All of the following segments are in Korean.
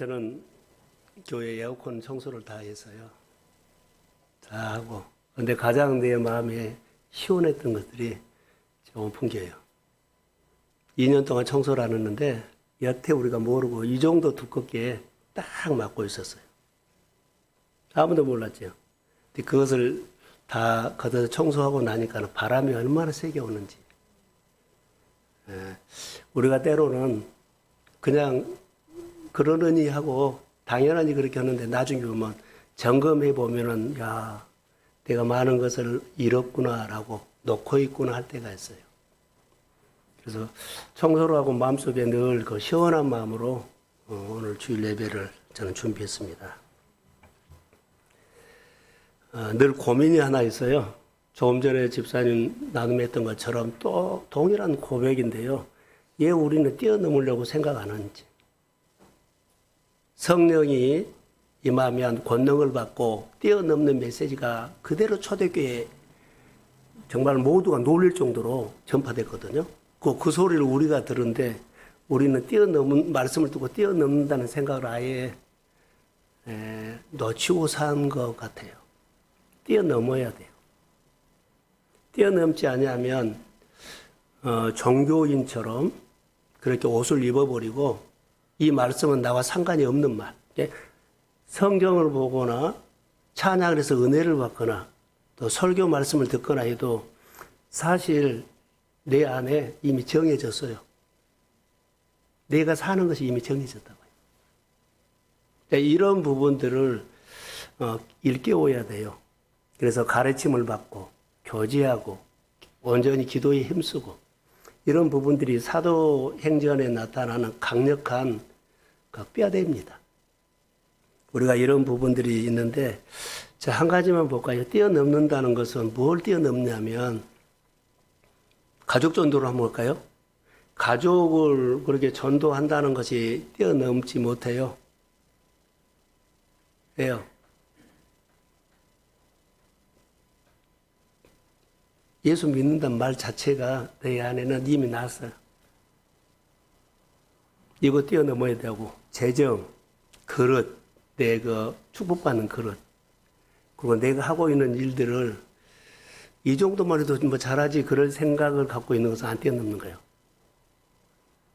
저는 교회 에어컨 청소를 다 했어요. 다 하고. 근데 가장 내 마음에 시원했던 것들이 온풍기예요. 2년 동안 청소를 안 했는데 여태 우리가 모르고 이 정도 두껍게 딱 막고 있었어요. 아무도 몰랐죠. 근데 그것을 다 걷어서 청소하고 나니까 바람이 얼마나 세게 오는지. 우리가 때로는 그냥 그러느니 하고 당연하니 그렇게 하는데 나중에 보면 점검해 보면은 야, 내가 많은 것을 잃었구나라고 놓고 있구나 할 때가 있어요. 그래서 청소를 하고 마음속에 늘 그 시원한 마음으로 오늘 주일 예배를 저는 준비했습니다. 늘 고민이 하나 있어요. 조금 전에 집사님 나눔했던 것처럼 또 동일한 고백인데요. 왜 우리는 뛰어넘으려고 생각 안 하는지. 성령이 임하면 권능을 받고 뛰어넘는 메시지가 그대로 초대교회에 정말 모두가 놀릴 정도로 전파됐거든요. 그 소리를 우리가 들은데 우리는 말씀을 듣고 뛰어넘는다는 생각을 아예 놓치고 산 것 같아요. 뛰어넘어야 돼요. 뛰어넘지 않으면 종교인처럼 그렇게 옷을 입어버리고 이 말씀은 나와 상관이 없는 말. 성경을 보거나 찬양을 해서 은혜를 받거나 또 설교 말씀을 듣거나 해도 사실 내 안에 이미 정해졌어요. 내가 사는 것이 이미 정해졌다고요. 이런 부분들을 일깨워야 돼요. 그래서 가르침을 받고 교제하고 온전히 기도에 힘쓰고 이런 부분들이 사도행전에 나타나는 강력한 뼈대입니다. 우리가 이런 부분들이 있는데 자, 한 가지만 볼까요? 뛰어넘는다는 것은 뭘 뛰어넘냐면 가족 전도를 한번 볼까요? 가족을 그렇게 전도한다는 것이 뛰어넘지 못해요. 왜요? 예수 믿는다는 말 자체가 내 안에는 이미 났어요. 이거 뛰어넘어야 되고 재정, 그릇, 내가 축복받는 그릇, 그리고 내가 하고 있는 일들을 이 정도만 해도 뭐 잘하지 그럴 생각을 갖고 있는 것은 안 뛰어넘는 거예요.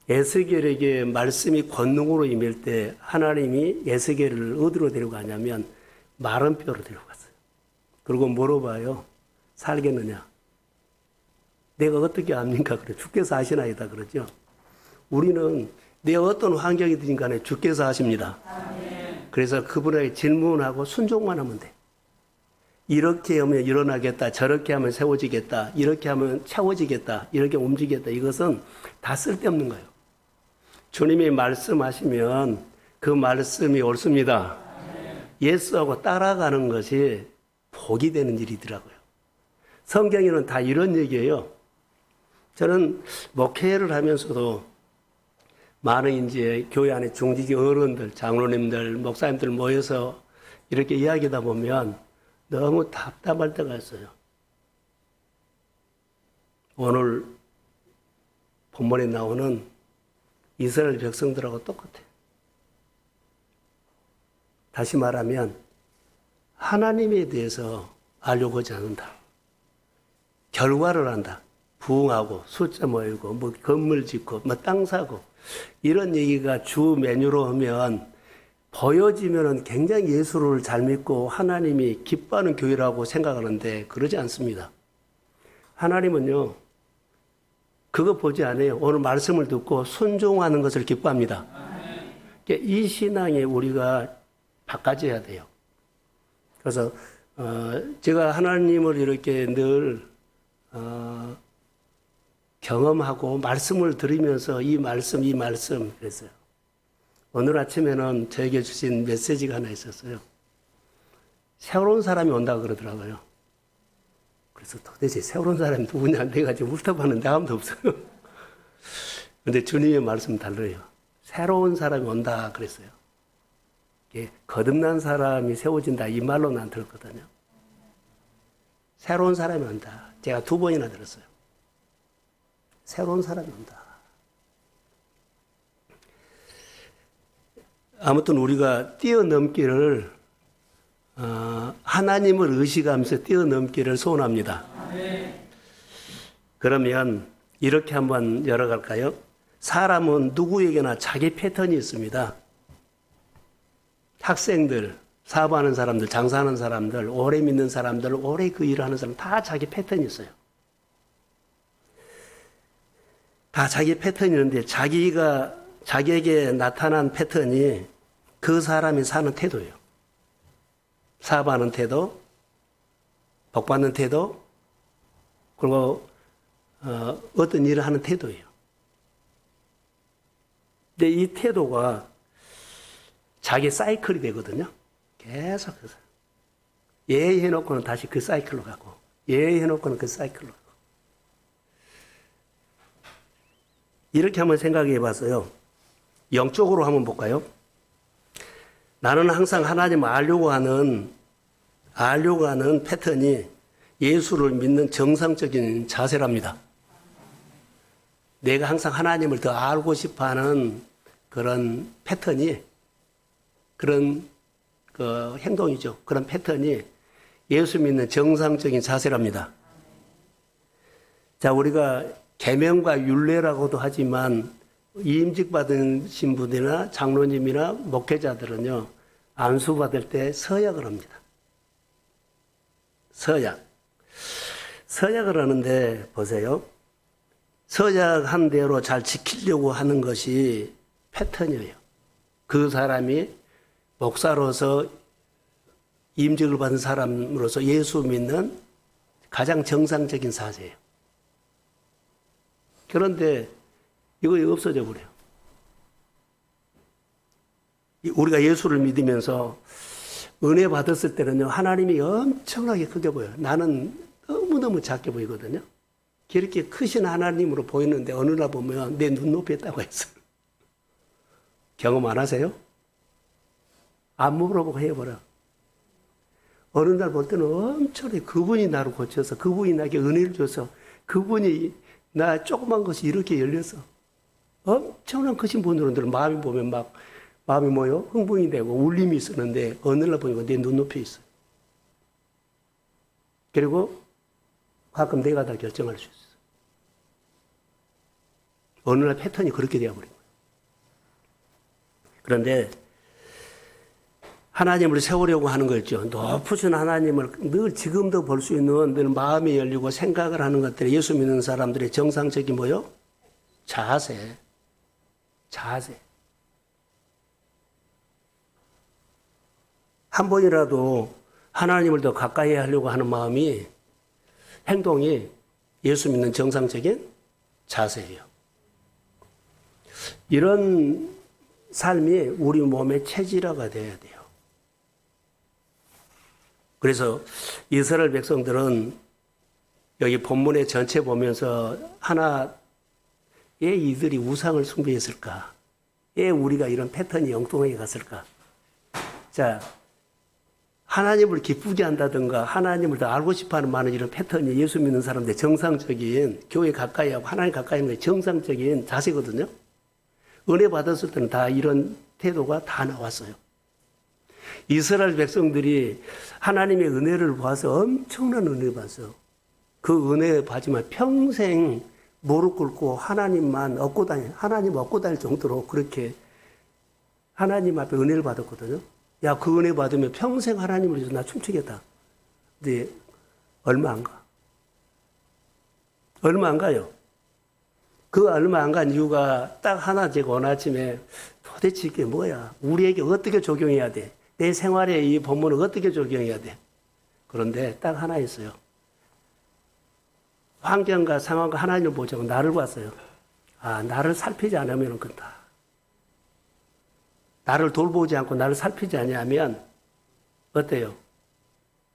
에스겔에게 말씀이 권능으로 임할 때 하나님이 에스겔을 어디로 데려가냐면 마른 뼈로 데려갔어요. 그리고 물어봐요. 살겠느냐? 내가 어떻게 압니까? 그래. 주께서 아시나이다 그러죠. 우리는 내가 어떤 환경이든 간에 주께서 아십니다. 아멘. 그래서 그분에게 질문하고 순종만 하면 돼. 이렇게 하면 일어나겠다. 저렇게 하면 세워지겠다. 이렇게 하면 채워지겠다. 이렇게 움직이겠다. 이것은 다 쓸데없는 거예요. 주님이 말씀하시면 그 말씀이 옳습니다. 예수하고 따라가는 것이 복이 되는 일이더라고요. 성경에는 다 이런 얘기예요. 저는 목회를 하면서도 많은 이제 교회 안에 중직의 어른들, 장로님들, 목사님들 모여서 이렇게 이야기하다 보면 너무 답답할 때가 있어요. 오늘 본문에 나오는 이스라엘 백성들하고 똑같아요. 다시 말하면 하나님에 대해서 알려고 하지 않는다. 결과를 한다. 부흥하고 숫자 모이고 뭐 건물 짓고 뭐 땅 사고 이런 얘기가 주 메뉴로 하면 보여지면은 굉장히 예수를 잘 믿고 하나님이 기뻐하는 교회라고 생각하는데 그러지 않습니다. 하나님은요, 그거 보지 않아요. 오늘 말씀을 듣고 순종하는 것을 기뻐합니다. 이 신앙에 우리가 바꿔져야 돼요. 그래서 제가 하나님을 이렇게 늘 경험하고 말씀을 들으면서 이 말씀 그랬어요. 오늘 아침에는 저에게 주신 메시지가 하나 있었어요. 새로운 사람이 온다고 그러더라고요. 그래서 도대체 새로운 사람이 누구냐 내가 지금 훑어봤는데 아무도 없어요. 그런데 주님의 말씀은 달라요. 새로운 사람이 온다 그랬어요. 거듭난 사람이 세워진다 이 말로 난 들었거든요. 새로운 사람이 온다. 제가 2번이나 들었어요. 새로운 사람이 온다. 아무튼 우리가 뛰어넘기를 하나님을 의식하면서 뛰어넘기를 소원합니다. 그러면 이렇게 한번 열어갈까요? 사람은 누구에게나 자기 패턴이 있습니다. 학생들, 사업하는 사람들, 장사하는 사람들, 오래 믿는 사람들, 오래 그 일을 하는 사람 다 자기 패턴이 있어요. 다 자기 패턴이 있는데 자기에게 나타난 패턴이 그 사람이 사는 태도예요. 사업하는 태도, 복받는 태도, 그리고 어떤 일을 하는 태도예요. 근데 이 태도가 자기 사이클이 되거든요. 계속 예해놓고는 다시 그 사이클로 가고, 예해놓고는 그 사이클로 가고. 이렇게 한번 생각해 봤어요. 영적으로 한번 볼까요? 나는 항상 하나님을 알려고 하는 패턴이 예수를 믿는 정상적인 자세랍니다. 내가 항상 하나님을 더 알고 싶어 하는 그런 패턴이, 그런 그 행동이죠. 그런 패턴이 예수 믿는 정상적인 자세랍니다. 자, 우리가 계명과 율례라고도 하지만 임직 받으신 분이나 장로님이나 목회자들은요, 안수 받을 때 서약을 합니다. 서약을 하는데 보세요. 서약한 대로 잘 지키려고 하는 것이 패턴이에요. 그 사람이 목사로서 임직을 받은 사람으로서 예수 믿는 가장 정상적인 사세예요. 그런데 이거 없어져 버려요. 우리가 예수를 믿으면서 은혜 받았을 때는요, 하나님이 엄청나게 크게 보여요. 나는 너무너무 작게 보이거든요. 그렇게 크신 하나님으로 보이는데 어느 날 보면 내 눈높이에 따가 있어요. 경험 안 하세요? 안 물어보고 해버려. 어느 날 볼 때는 엄청나게 그분이 나를 고쳐서, 그분이 나에게 은혜를 줘서, 그분이 나 조그만 것이 이렇게 열려서 엄청난 크신 분들은 마음이 보면 막 마음이 뭐요? 흥분이 되고 울림이 있었는데 어느 날 보니까 내 눈높이에 있어요. 그리고 가끔 내가 다 결정할 수 있어요. 어느 날 패턴이 그렇게 되어버린 거예요. 그런데 하나님을 세우려고 하는 거죠. 높으신 하나님을 늘 지금도 볼 수 있는 늘 마음이 열리고 생각을 하는 것들이 예수 믿는 사람들의 정상적인 뭐요? 자세. 한 번이라도 하나님을 더 가까이 하려고 하는 마음이, 행동이 예수 믿는 정상적인 자세예요. 이런 삶이 우리 몸의 체질화가 돼야 돼요. 그래서 이스라엘 백성들은 여기 본문의 전체 보면서 왜 이들이 우상을 숭배했을까? 왜 우리가 이런 패턴이 엉뚱하게 갔을까? 자, 하나님을 기쁘게 한다든가 하나님을 더 알고 싶어하는 많은 이런 패턴이 예수 믿는 사람들의 정상적인, 교회 가까이 하고 하나님 가까이 하는 게 정상적인 자세거든요. 은혜 받았을 때는 다 이런 태도가 다 나왔어요. 이스라엘 백성들이 하나님의 은혜를 봐서 엄청난 은혜를 봤어요. 그 은혜 받지만 평생 무릎 꿇고 하나님 얻고 다닐 정도로 그렇게 하나님 앞에 은혜를 받았거든요. 야, 그 은혜 받으면 평생 하나님을 위해서 나 춤추겠다. 근데 얼마 안 가. 얼마 안 가요. 그 얼마 안 간 이유가 딱 하나, 제가 오늘 아침에 도대체 이게 뭐야? 우리에게 어떻게 적용해야 돼? 내 생활에 이 본문을 어떻게 적용해야 돼? 그런데 딱 하나 있어요. 환경과 상황과 하나님을 보자고 나를 봤어요. 아, 나를 살피지 않으면 그렇다. 나를 돌보지 않고 나를 살피지 않으면 어때요?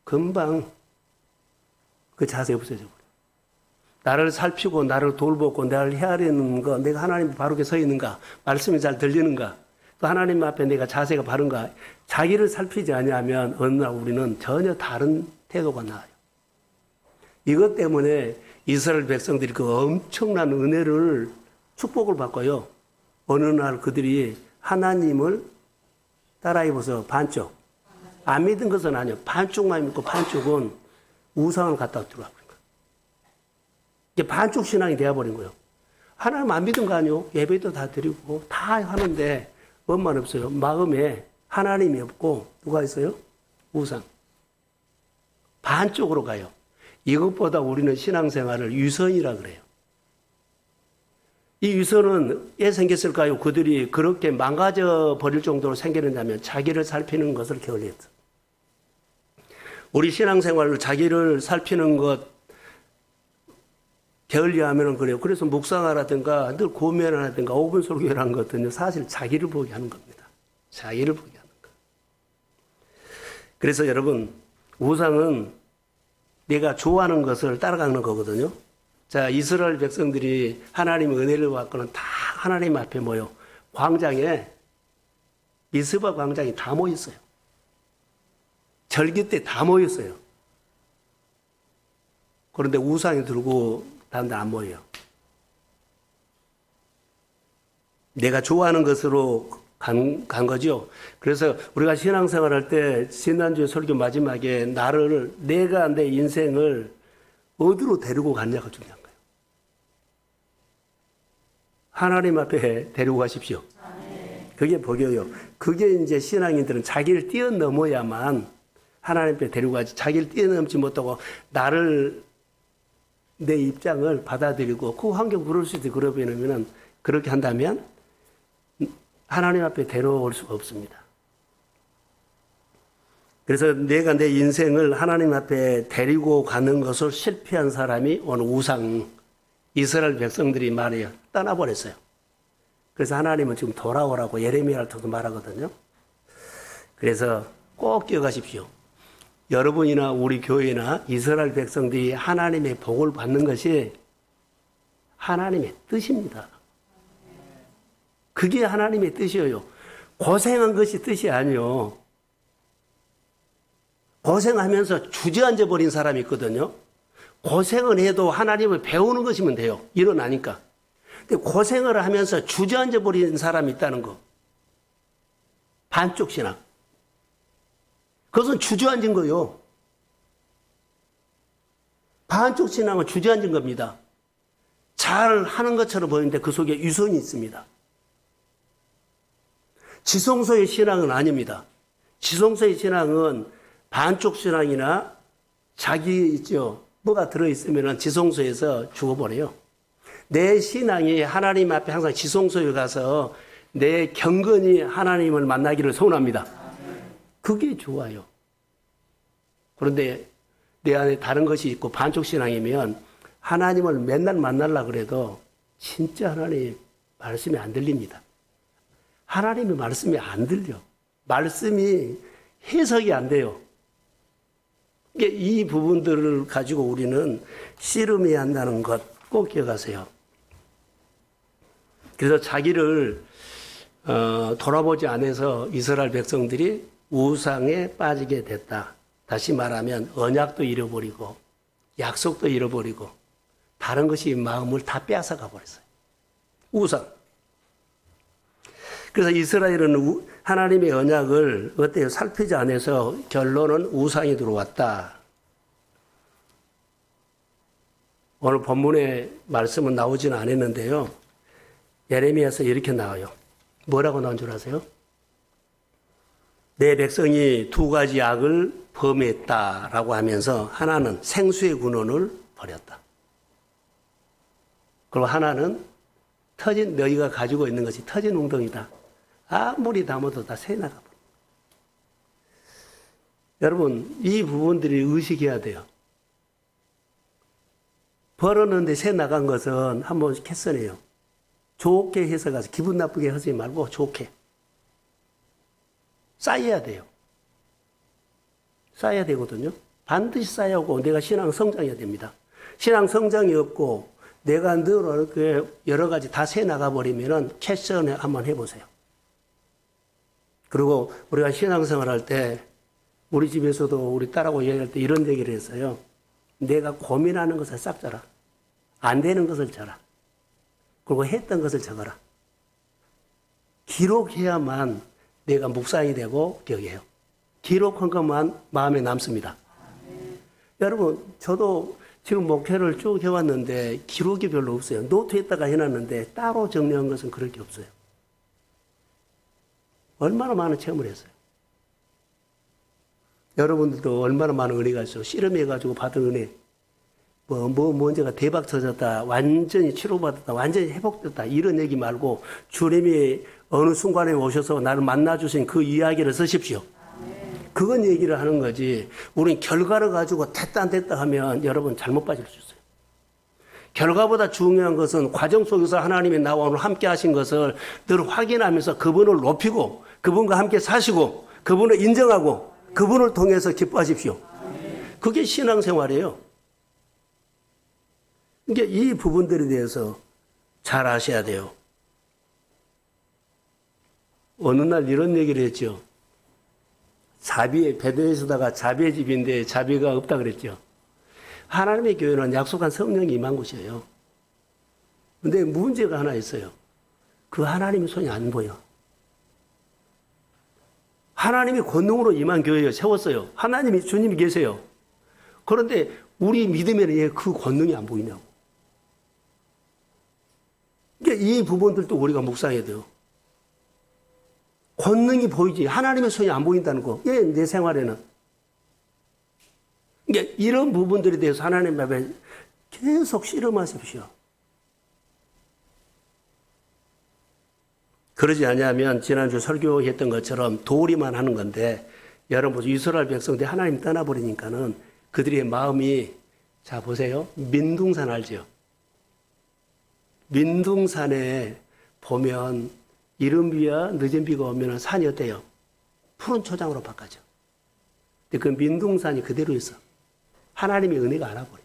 금방 그 자세 없어져 버려요. 나를 살피고 나를 돌보고 나를 헤아리는 거, 내가 하나님 바르게 서 있는가, 말씀이 잘 들리는가, 또 하나님 앞에 내가 자세가 바른가, 자기를 살피지 않으면 어느 날 우리는 전혀 다른 태도가 나와요. 이것 때문에 이스라엘 백성들이 그 엄청난 은혜를, 축복을 받고요. 어느 날 그들이 하나님을 따라해보세요. 반쪽. 안 믿은 것은 아니에요. 반쪽만 믿고 반쪽은 우상을 갖다 들어와 버린 거예요. 이게 반쪽 신앙이 되어버린 거예요. 하나님 안 믿은 거 아니에요. 예배도 다 드리고 다 하는데 뭔만 없어요. 마음에 하나님이 없고 누가 있어요? 우상. 반쪽으로 가요. 이것보다 우리는 신앙생활을 유선이라 그래요. 이 유선은 왜 생겼을까요? 그들이 그렇게 망가져 버릴 정도로 생겼냐면 자기를 살피는 것을 게을리했어. 우리 신앙생활을 자기를 살피는 것 게을리하면 그래요. 그래서 묵상하라든가 늘 고면하라든가 5분 설교라는 것들은 사실 자기를 보게 하는 겁니다. 자기를 보게 하는 것. 그래서 여러분 우상은 내가 좋아하는 것을 따라가는 거거든요. 자, 이스라엘 백성들이 하나님의 은혜를 받고는 다 하나님 앞에 모여 광장에 미스바 광장에 다 모였어요. 절기 때 다 모였어요. 그런데 우상이 들고 다른데 안 모여요. 내가 좋아하는 것으로 간 거죠. 그래서 우리가 신앙생활 할 때 지난주에 설교 마지막에 내가 내 인생을 어디로 데리고 갔냐가 중요한 거예요. 하나님 앞에 데리고 가십시오. 그게 복이에요. 그게 이제 신앙인들은 자기를 뛰어넘어야만 하나님 앞에 데리고 가지. 자기를 뛰어넘지 못하고 내 입장을 받아들이고 그 환경 그럴 수도 있고 그러면은 그렇게 한다면 하나님 앞에 데려올 수가 없습니다. 그래서 내가 내 인생을 하나님 앞에 데리고 가는 것을 실패한 사람이 오늘 우상, 이스라엘 백성들이 말이에요. 떠나버렸어요. 그래서 하나님은 지금 돌아오라고 예레미야를 통해서 말하거든요. 그래서 꼭 기억하십시오. 여러분이나 우리 교회나 이스라엘 백성들이 하나님의 복을 받는 것이 하나님의 뜻입니다. 그게 하나님의 뜻이에요. 고생한 것이 뜻이 아니요. 고생하면서 주저앉아 버린 사람이 있거든요. 고생을 해도 하나님을 배우는 것이면 돼요. 일어나니까. 근데 고생을 하면서 주저앉아 버린 사람이 있다는 거. 반쪽 신앙. 그것은 주저앉은 거요. 반쪽 신앙은 주저앉은 겁니다. 잘 하는 것처럼 보이는데 그 속에 유선이 있습니다. 지성소의 신앙은 아닙니다. 지성소의 신앙은 반쪽 신앙이나 자기 있죠. 뭐가 들어있으면 지성소에서 죽어버려요. 내 신앙이 하나님 앞에 항상 지성소에 가서 내 경건히 하나님을 만나기를 소원합니다. 그게 좋아요. 그런데 내 안에 다른 것이 있고 반쪽 신앙이면 하나님을 맨날 만나려고 그래도 진짜 하나님 말씀이 안 들립니다. 하나님의 말씀이 안 들려. 말씀이 해석이 안 돼요. 이 부분들을 가지고 우리는 씨름해야 한다는 것 꼭 기억하세요. 그래서 자기를 돌아보지 않아서 이스라엘 백성들이 우상에 빠지게 됐다. 다시 말하면 언약도 잃어버리고 약속도 잃어버리고 다른 것이 마음을 다 빼앗아가 버렸어요. 우상. 그래서 이스라엘은 하나님의 언약을 어때요? 살피지 않아서 결론은 우상이 들어왔다. 오늘 본문의 말씀은 나오지는 않았는데요. 예레미야서 이렇게 나와요. 뭐라고 나온 줄 아세요? 내 백성이 두 가지 악을 범했다라고 하면서 하나는 생수의 근원을 버렸다. 그리고 하나는 너희가 가지고 있는 것이 터진 웅덩이다. 아무리 담아도 다 새나가 버려. 여러분, 이 부분들이 의식해야 돼요. 벌었는데 새 나간 것은 한번 캐서내요. 좋게 해석해서 기분 나쁘게 하지 말고 좋게. 쌓여야 돼요. 쌓여야 되거든요. 반드시 쌓여야 하고 내가 신앙 성장해야 됩니다. 신앙 성장이 없고 내가 늘 여러 가지 다 새 나가버리면 캐션 한번 해보세요. 그리고 우리가 신앙생활 할 때 우리 집에서도 우리 딸하고 얘기할 때 이런 얘기를 했어요. 내가 고민하는 것을 싹 짜라. 안 되는 것을 짜라. 그리고 했던 것을 적어라. 기록해야만 내가 묵상이 되고 기억해요. 기록한 것만 마음에 남습니다. 여러분, 저도 지금 목회를 쭉 해왔는데 기록이 별로 없어요. 노트에다가 해놨는데 따로 정리한 것은 그럴 게 없어요. 얼마나 많은 체험을 했어요. 여러분들도 얼마나 많은 은혜가 있어요. 씨름해가지고 받은 은혜. 문제가 대박 터졌다. 완전히 치료받았다. 완전히 회복됐다. 이런 얘기 말고 주님이 어느 순간에 오셔서 나를 만나주신 그 이야기를 쓰십시오. 그건 얘기를 하는 거지. 우린 결과를 가지고 됐다 안 됐다 하면 여러분 잘못 빠질 수 있어요. 결과보다 중요한 것은 과정 속에서 하나님이 나와 오늘 함께 하신 것을 늘 확인하면서 그분을 높이고 그분과 함께 사시고 그분을 인정하고 그분을 통해서 기뻐하십시오. 그게 신앙생활이에요. 그러니까 이 부분들에 대해서 잘 아셔야 돼요. 어느 날 이런 얘기를 했죠. 베드로에서다가 자비의 집인데 자비가 없다 그랬죠. 하나님의 교회는 약속한 성령이 임한 곳이에요. 근데 문제가 하나 있어요. 그 하나님의 손이 안 보여. 하나님이 권능으로 임한 교회에 세웠어요. 하나님이 주님이 계세요. 그런데 우리 믿음에는 왜 그 권능이 안 보이냐고. 그러니까 이 부분들도 우리가 묵상해야 돼요. 권능이 보이지 하나님의 손이 안 보인다는 거. 예, 내 생활에는. 그러니까 이런 부분들에 대해서 하나님 앞에 계속 씨름하십시오. 그러지 않으면 지난주 설교했던 것처럼 도리만 하는 건데 여러분 이스라엘 백성들이 하나님 떠나버리니까는 그들의 마음이 자 보세요. 민둥산 알죠? 민둥산에 보면 이른 비와 늦은 비가 오면 산이 어때요? 푸른 초장으로 바꿔져. 근데 그 민둥산이 그대로 있어. 하나님의 은혜가 알아버려.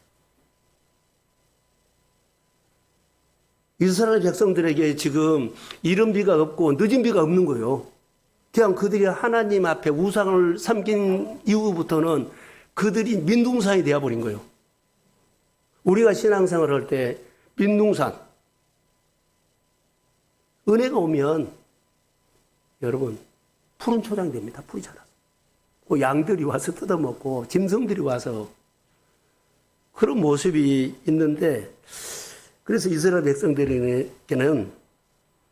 이스라엘 백성들에게 지금 이른 비가 없고 늦은 비가 없는 거예요. 그냥 그들이 하나님 앞에 우상을 섬긴 이후부터는 그들이 민둥산이 되어버린 거예요. 우리가 신앙생활을 할 때 민둥산, 은혜가 오면 여러분 푸른 초장이 됩니다. 풀이 자라서. 양들이 와서 뜯어먹고 짐승들이 와서 그런 모습이 있는데 그래서 이스라엘 백성들에게는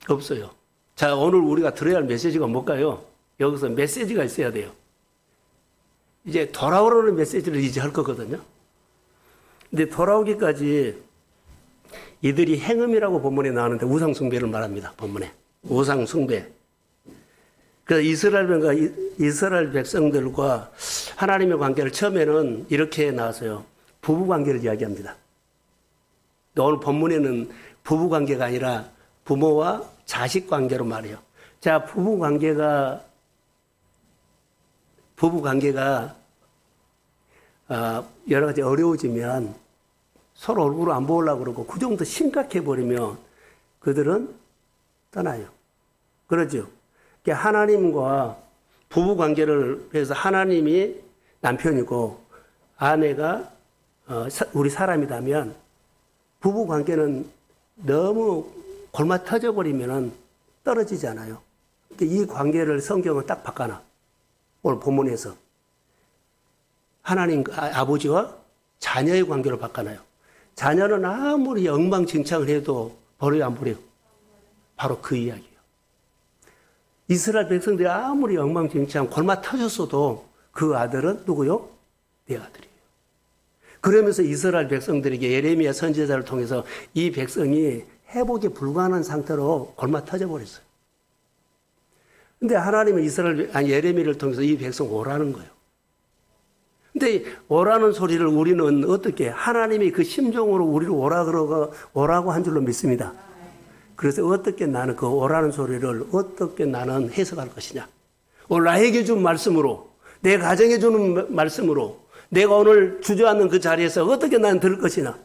없어요. 자, 오늘 우리가 들어야 할 메시지가 뭘까요? 여기서 메시지가 있어야 돼요. 이제 돌아오라는 메시지를 이제 할 거거든요. 근데 돌아오기까지 이들이 행음이라고 본문에 나오는데 우상숭배를 말합니다. 본문에. 우상숭배. 그래서 이스라엘 백성들과 하나님의 관계를 처음에는 이렇게 나왔어요. 부부관계를 이야기합니다. 오늘 본문에는 부부관계가 아니라 부모와 자식관계로 말해요. 자, 부부관계가 여러 가지 어려워지면 서로 얼굴을 안 보려고 그러고 그 정도 심각해버리면 그들은 떠나요. 그러죠. 하나님과 부부관계를 해서 하나님이 남편이고 아내가 우리 사람이라면 부부관계는 너무 골마 터져버리면 떨어지잖아요. 이 관계를 성경은 딱 바꿔놔. 오늘 본문에서. 하나님 아버지와 자녀의 관계로 바꿔놔요. 자녀는 아무리 엉망진창을 해도 버려요, 안 버려요? 바로 그 이야기예요. 이스라엘 백성들이 아무리 엉망진창 골마 터졌어도 그 아들은 누구요? 내 아들이에요. 그러면서 이스라엘 백성들에게 예레미야 선지자를 통해서 이 백성이 회복이 불가능한 상태로 골마 터져버렸어요. 근데 하나님은 예레미야를 통해서 이 백성 오라는 거예요. 근데 오라는 소리를 우리는 어떻게 하나님이 그 심정으로 우리를 오라고 한 줄로 믿습니다. 그래서 어떻게 나는 그 오라는 소리를 어떻게 나는 해석할 것이냐. 오늘 나에게 준 말씀으로 내 가정에 주는 말씀으로 내가 오늘 주저앉는 그 자리에서 어떻게 나는 들을 것이냐.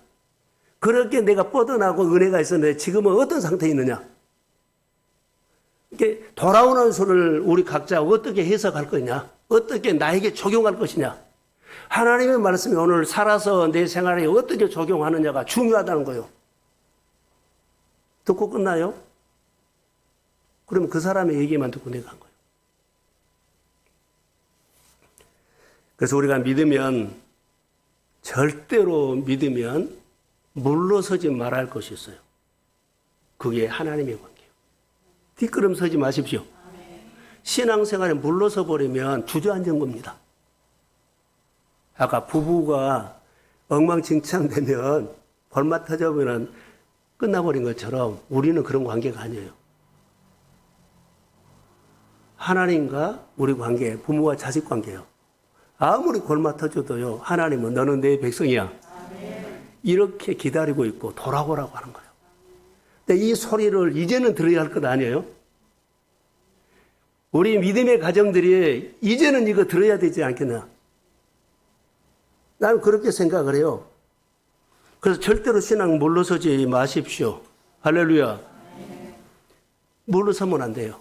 그렇게 내가 뻗어나고 은혜가 있었는데 지금은 어떤 상태에 있느냐. 이게 돌아오는 소리를 우리 각자 어떻게 해석할 거냐. 어떻게 나에게 적용할 것이냐. 하나님의 말씀이 오늘 살아서 내 생활에 어떻게 적용하느냐가 중요하다는 거예요. 듣고 끝나요? 그러면 그 사람의 얘기만 듣고 내가 한 거예요. 그래서 우리가 절대로 믿으면 물러서지 말아야 할 것이 있어요. 그게 하나님의 관계예요. 뒷걸음 서지 마십시오. 신앙생활에 물러서 버리면 주저앉은 겁니다. 아까 부부가 엉망진창 되면 벌맛 터져보면 끝나버린 것처럼 우리는 그런 관계가 아니에요. 하나님과 우리 관계, 부모와 자식 관계예요. 아무리 골마 터져도요, 하나님은 너는 내 백성이야. 이렇게 기다리고 있고 돌아오라고 하는 거예요. 근데 이 소리를 이제는 들어야 할 것 아니에요? 우리 믿음의 가정들이 이제는 이거 들어야 되지 않겠나? 나는 그렇게 생각을 해요. 그래서 절대로 신앙 물러서지 마십시오. 할렐루야. 물러서면 안 돼요.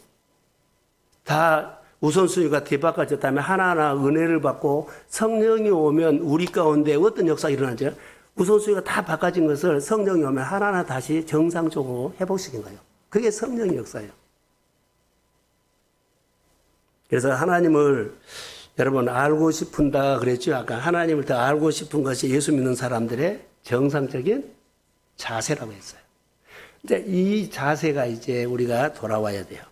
다 우선순위가 뒤바꿔졌다면 하나하나 은혜를 받고 성령이 오면 우리 가운데 어떤 역사가 일어나죠? 우선순위가 다 바꿔진 것을 성령이 오면 하나하나 다시 정상적으로 회복시킨 거예요. 그게 성령의 역사예요. 그래서 하나님을 여러분 알고 싶은다 그랬죠. 아까 하나님을 더 알고 싶은 것이 예수 믿는 사람들의 정상적인 자세라고 했어요. 이제 이 자세가 이제 우리가 돌아와야 돼요.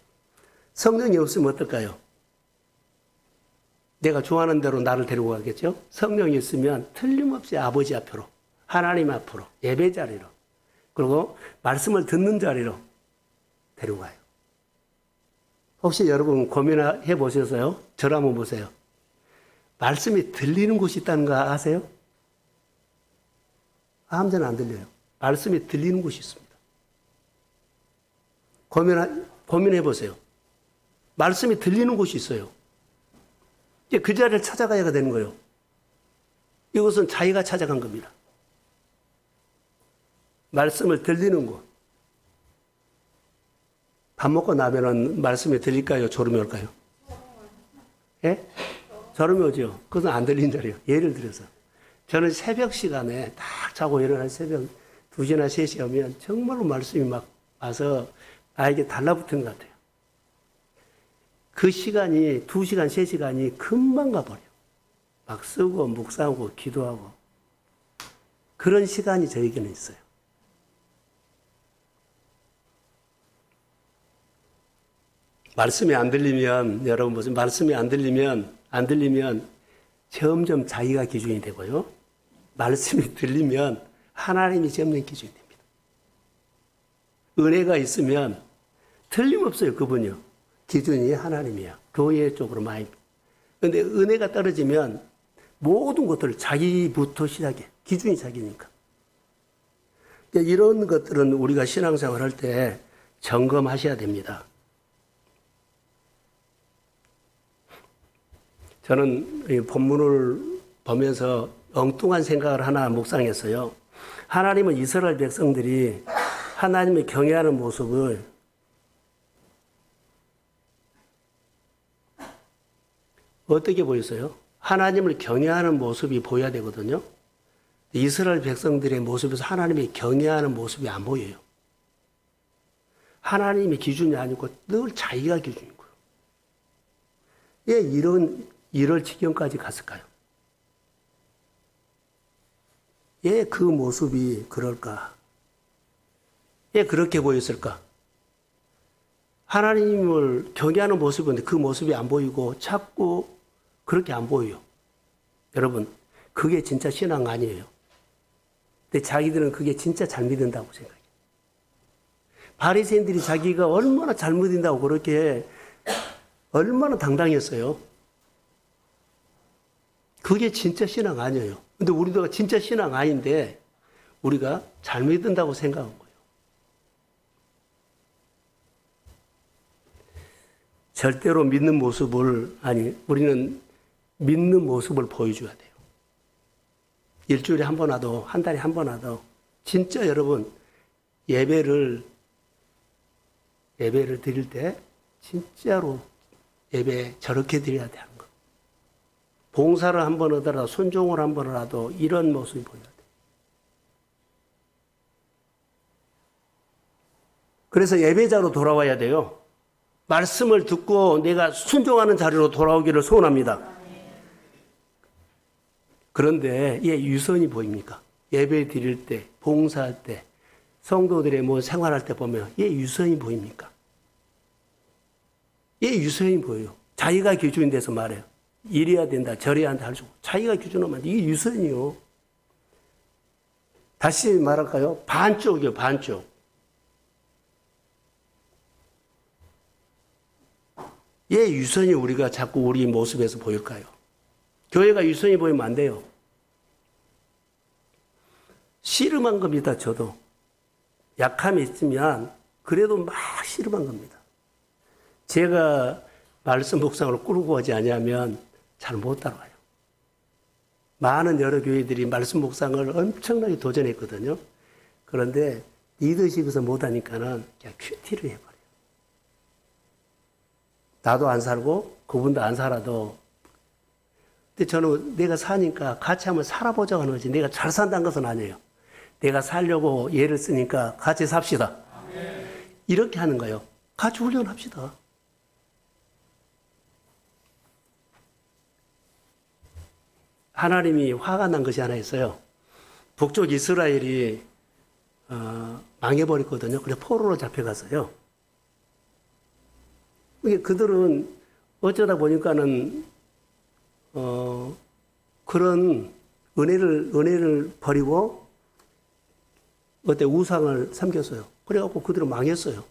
성령이 없으면 어떨까요? 내가 좋아하는 대로 나를 데리고 가겠죠? 성령이 있으면 틀림없이 아버지 앞으로, 하나님 앞으로, 예배 자리로, 그리고 말씀을 듣는 자리로 데리고 가요. 혹시 여러분 고민해 보셨어요? 저를 한번 보세요. 말씀이 들리는 곳이 있다는 거 아세요? 아무 데나 안 들려요. 말씀이 들리는 곳이 있습니다. 고민해 보세요. 말씀이 들리는 곳이 있어요. 이제 그 자리를 찾아가야 되는 거예요. 이것은 자기가 찾아간 겁니다. 말씀을 들리는 곳. 밥 먹고 나면은 말씀이 들릴까요? 졸음이 올까요? 예? 졸음이 오죠. 그것은 안 들린 자리예요. 예를 들어서. 저는 새벽 시간에 딱 자고 일어날 새벽 2시나 3시에 오면 정말로 말씀이 막 와서 나에게 달라붙은 것 같아요. 그 시간이 2시간, 3시간이 금방 가버려요. 막 쓰고 묵상하고 기도하고 그런 시간이 저에게는 있어요. 말씀이 안 들리면 여러분 보세요. 말씀이 안 들리면 점점 자기가 기준이 되고요. 말씀이 들리면 하나님이 점점 기준이 됩니다. 은혜가 있으면 틀림없어요. 그분이요. 기준이 하나님이야. 교회 쪽으로 많이. 그런데 은혜가 떨어지면 모든 것들을 자기부터 시작해. 기준이 자기니까. 이런 것들은 우리가 신앙생활 할 때 점검하셔야 됩니다. 저는 이 본문을 보면서 엉뚱한 생각을 하나 묵상했어요. 하나님은 이스라엘 백성들이 하나님을 경외하는 모습을 어떻게 보였어요? 하나님을 경외하는 모습이 보여야 되거든요. 이스라엘 백성들의 모습에서 하나님이 경외하는 모습이 안 보여요. 하나님의 기준이 아니고 늘 자기가 기준인 거예요. 왜 이럴 지경까지 갔을까요? 왜 그 모습이 그럴까? 왜 그렇게 보였을까? 하나님을 경외하는 모습인데 그 모습이 안 보이고 자꾸 그렇게 안 보여요. 여러분, 그게 진짜 신앙 아니에요. 근데 자기들은 그게 진짜 잘 믿는다고 생각해요. 바리새인들이 자기가 얼마나 잘 믿는다고 그렇게 얼마나 당당했어요. 그게 진짜 신앙 아니에요. 근데 우리도 진짜 신앙 아닌데 우리가 잘 믿는다고 생각한 거예요. 절대로 믿는 모습을, 우리는 믿는 모습을 보여줘야 돼요. 일주일에 한 번 와도, 한 달에 한 번 와도, 진짜 여러분, 예배를 드릴 때, 진짜로 예배 저렇게 드려야 돼. 봉사를 한 번 하더라도, 순종을 한 번 하더라도, 이런 모습이 보여야 돼. 그래서 예배자로 돌아와야 돼요. 말씀을 듣고 내가 순종하는 자리로 돌아오기를 소원합니다. 그런데 예, 유선이 보입니까? 예배 드릴 때, 봉사할 때, 성도들의 뭐 생활할 때 보면 예, 유선이 보입니까? 예, 유선이 보여요. 자기가 기준이 돼서 말해요. 이래야 된다, 저래야 한다 할 수 없고 자기가 기준으로 만든 이게 유선이요. 다시 말할까요? 반쪽이요, 반쪽. 예, 유선이 우리가 자꾸 우리 모습에서 보일까요? 교회가 유선이 보이면 안 돼요. 씨름한 겁니다, 저도. 약함이 있으면 그래도 막 씨름한 겁니다. 제가 말씀 묵상을 꾸르고 하지 않으면 잘 못 따라와요. 많은 여러 교회들이 말씀 묵상을 엄청나게 도전했거든요. 그런데 리더십에서 못하니까는 그냥 큐티를 해버려요. 나도 안 살고 그분도 안 살아도 근데 저는 내가 사니까 같이 한번 살아보자고 하는 거지 내가 잘 산다는 것은 아니에요. 내가 살려고 예를 쓰니까 같이 삽시다. 이렇게 하는 거예요. 같이 훈련합시다. 하나님이 화가 난 것이 하나 있어요. 북쪽 이스라엘이 망해버렸거든요. 그래서 포로로 잡혀갔어요. 그들은 어쩌다 보니까는 그런 은혜를 버리고 우상을 섬겼어요. 그래갖고 그들은 망했어요.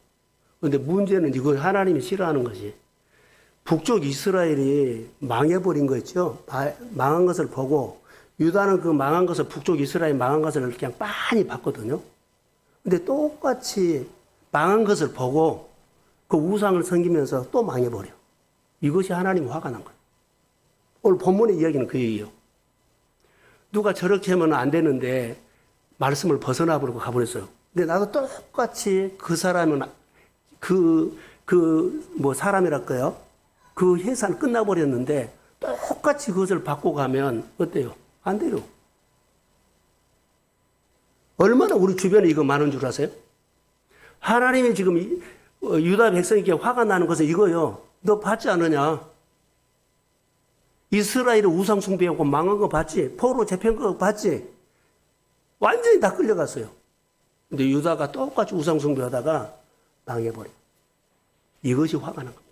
그런데 문제는 이거 하나님이 싫어하는 것이 북쪽 이스라엘이 망해버린 거 있죠. 망한 것을 보고 유다는 그 망한 것을 북쪽 이스라엘 망한 것을 그냥 빤히 봤거든요. 근데 똑같이 망한 것을 보고 그 우상을 섬기면서 또 망해버려. 이것이 하나님 화가 난 거예요. 오늘 본문의 이야기는 그 얘기예요. 누가 저렇게 하면 안 되는데 말씀을 벗어나 버리고 가버렸어요. 근데 나도 똑같이 그 사람은 사람이랄까요? 그 회사는 끝나버렸는데 똑같이 그것을 받고 가면 어때요? 안 돼요. 얼마나 우리 주변에 이거 많은 줄 아세요? 하나님이 지금 유다 백성에게 화가 나는 것은 이거요. 너 봤지 않느냐? 이스라엘을 우상 숭배하고 망한 거 봤지? 포로 잡힌 거 봤지? 완전히 다 끌려갔어요. 근데 유다가 똑같이 우상 숭배하다가 망해버려. 이것이 화가 난 겁니다.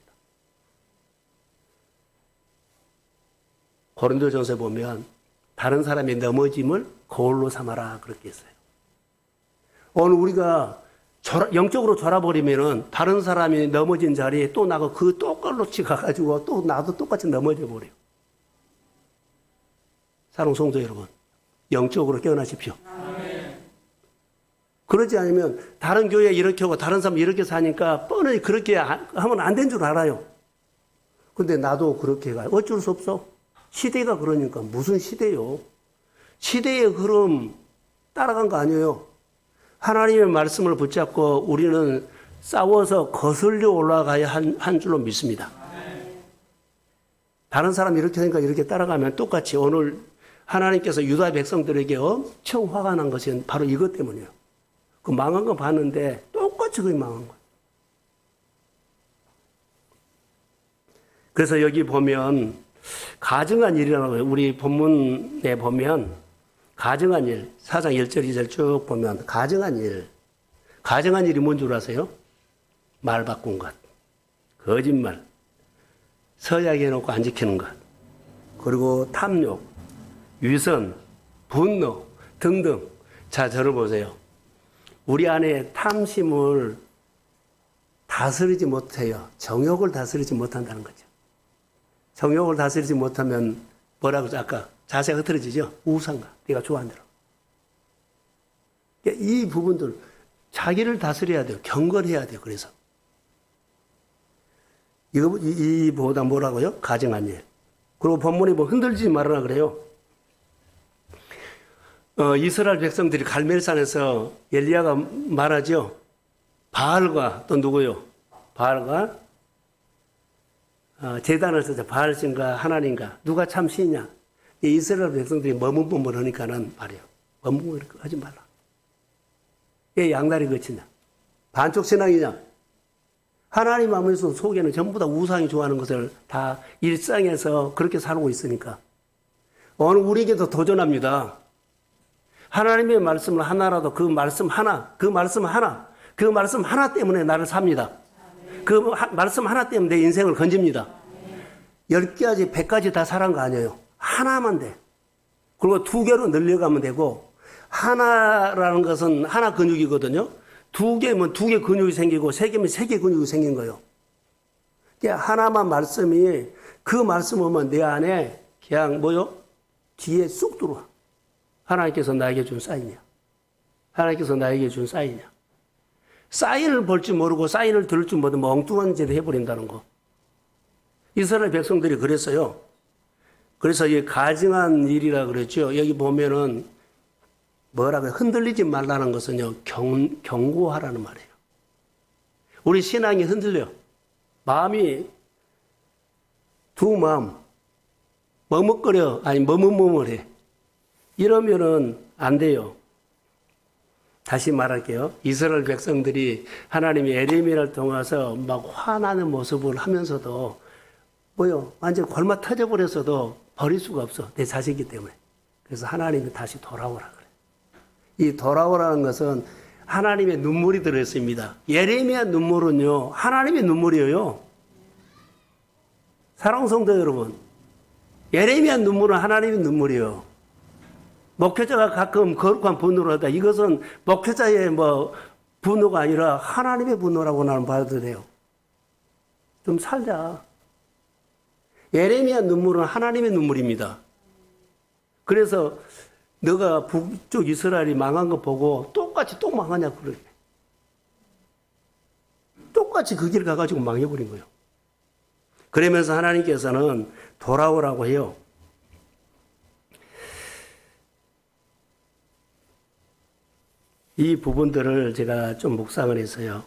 고린도전서에 보면 다른 사람의 넘어짐을 거울로 삼아라 그렇게 했어요. 오늘 우리가 영적으로 졸아버리면은 다른 사람이 넘어진 자리에 또 나가 그 똑같이 가가지고 또 나도 똑같이 넘어져 버려요. 사랑하는 성도 여러분, 영적으로 깨어나십시오. 그러지 않으면 다른 교회 이렇게 하고 다른 사람 이렇게 사니까 뻔히 그렇게 하면 안 된 줄 알아요. 근데 나도 그렇게 가요. 어쩔 수 없어. 시대가 그러니까. 무슨 시대요? 시대의 흐름 따라간 거 아니에요. 하나님의 말씀을 붙잡고 우리는 싸워서 거슬려 올라가야 한 줄로 믿습니다. 다른 사람 이렇게 하니까 이렇게 따라가면 똑같이 오늘 하나님께서 유다 백성들에게 엄청 화가 난 것은 바로 이것 때문이에요. 그 망한 거 봤는데 똑같이 그게 망한 거예요. 그래서 여기 보면 가증한 일이라고 해요. 우리 본문에 보면 가증한 일, 4장 1절 2절 쭉 보면 가증한 일. 가증한 일이 뭔 줄 아세요? 말 바꾼 것, 거짓말, 서약해놓고 안 지키는 것, 그리고 탐욕, 위선, 분노 등등. 자, 저를 보세요. 우리 안에 탐심을 다스리지 못해요. 정욕을 다스리지 못한다는 거죠. 정욕을 다스리지 못하면 뭐라고 했죠? 아까 자세가 흐트러지죠? 우상가. 내가 좋아하는 대로. 이 부분들 자기를 다스려야 돼요. 경건해야 돼요. 그래서 이보다 뭐라고요? 가증한 일. 그리고 본문에 뭐 흔들지 말아라 그래요. 이스라엘 백성들이 갈멜산에서 엘리야가 말하죠. 바알과 또 누구요? 바알과 제단을 써서 바알신가 하나님과 누가 참 신이냐? 이스라엘 백성들이 머뭇머뭇하니까는 말이에요. 머뭇머뭇하지 말라. 얘 양다리 거치냐? 반쪽 신앙이냐? 하나님 하면서 속에는 전부 다 우상이 좋아하는 것을 다 일상에서 그렇게 살고 있으니까 오늘 우리에게도 도전합니다. 하나님의 말씀을 하나라도 그 말씀 하나 때문에 나를 삽니다. 말씀 하나 때문에 내 인생을 건집니다. 10가지, 100가지 다 사는 거 아니에요. 하나만 돼. 그리고 2개로 늘려가면 되고, 하나라는 것은 하나 근육이거든요. 2개면 2개 근육이 생기고, 3개면 3개 근육이 생긴 거예요. 하나만 말씀이, 그 말씀 오면 내 안에 그냥 뒤에 쑥 들어와. 하나님께서 나에게 준 사인이야. 하나님께서 나에게 준 사인이야. 사인을 볼 줄 모르고 사인을 들을 줄 모르고 엉뚱한 짓을 해버린다는 거. 이스라엘 백성들이 그랬어요. 그래서 이 가증한 일이라 그랬죠. 여기 보면은 뭐라고 해요? 흔들리지 말라는 것은요, 경고하라는 말이에요. 우리 신앙이 흔들려. 마음이 두 마음, 머뭇머뭇해. 이러면은 안 돼요. 다시 말할게요. 이스라엘 백성들이 하나님이 에레미야를 통해서 막 화나는 모습을 하면서도 완전 골마 터져버렸어도 버릴 수가 없어. 내 자식이기 때문에. 그래서 하나님이 다시 돌아오라 그래. 이 돌아오라는 것은 하나님의 눈물이 들어있습니다. 예레미야 눈물은요, 하나님의 눈물이에요. 사랑하는 성도 여러분, 예레미야 눈물은 하나님의 눈물이에요. 목회자가 가끔 거룩한 분노를 하다. 이것은 목회자의 분노가 아니라 하나님의 분노라고 나는 봐도 돼요. 좀 살자. 예레미야 눈물은 하나님의 눈물입니다. 그래서 너가 북쪽 이스라엘이 망한 거 보고 똑같이 또 망하냐 그러게. 똑같이 그 길 가가지고 망해버린 거예요. 그러면서 하나님께서는 돌아오라고 해요. 이 부분들을 제가 좀 묵상을 했어요.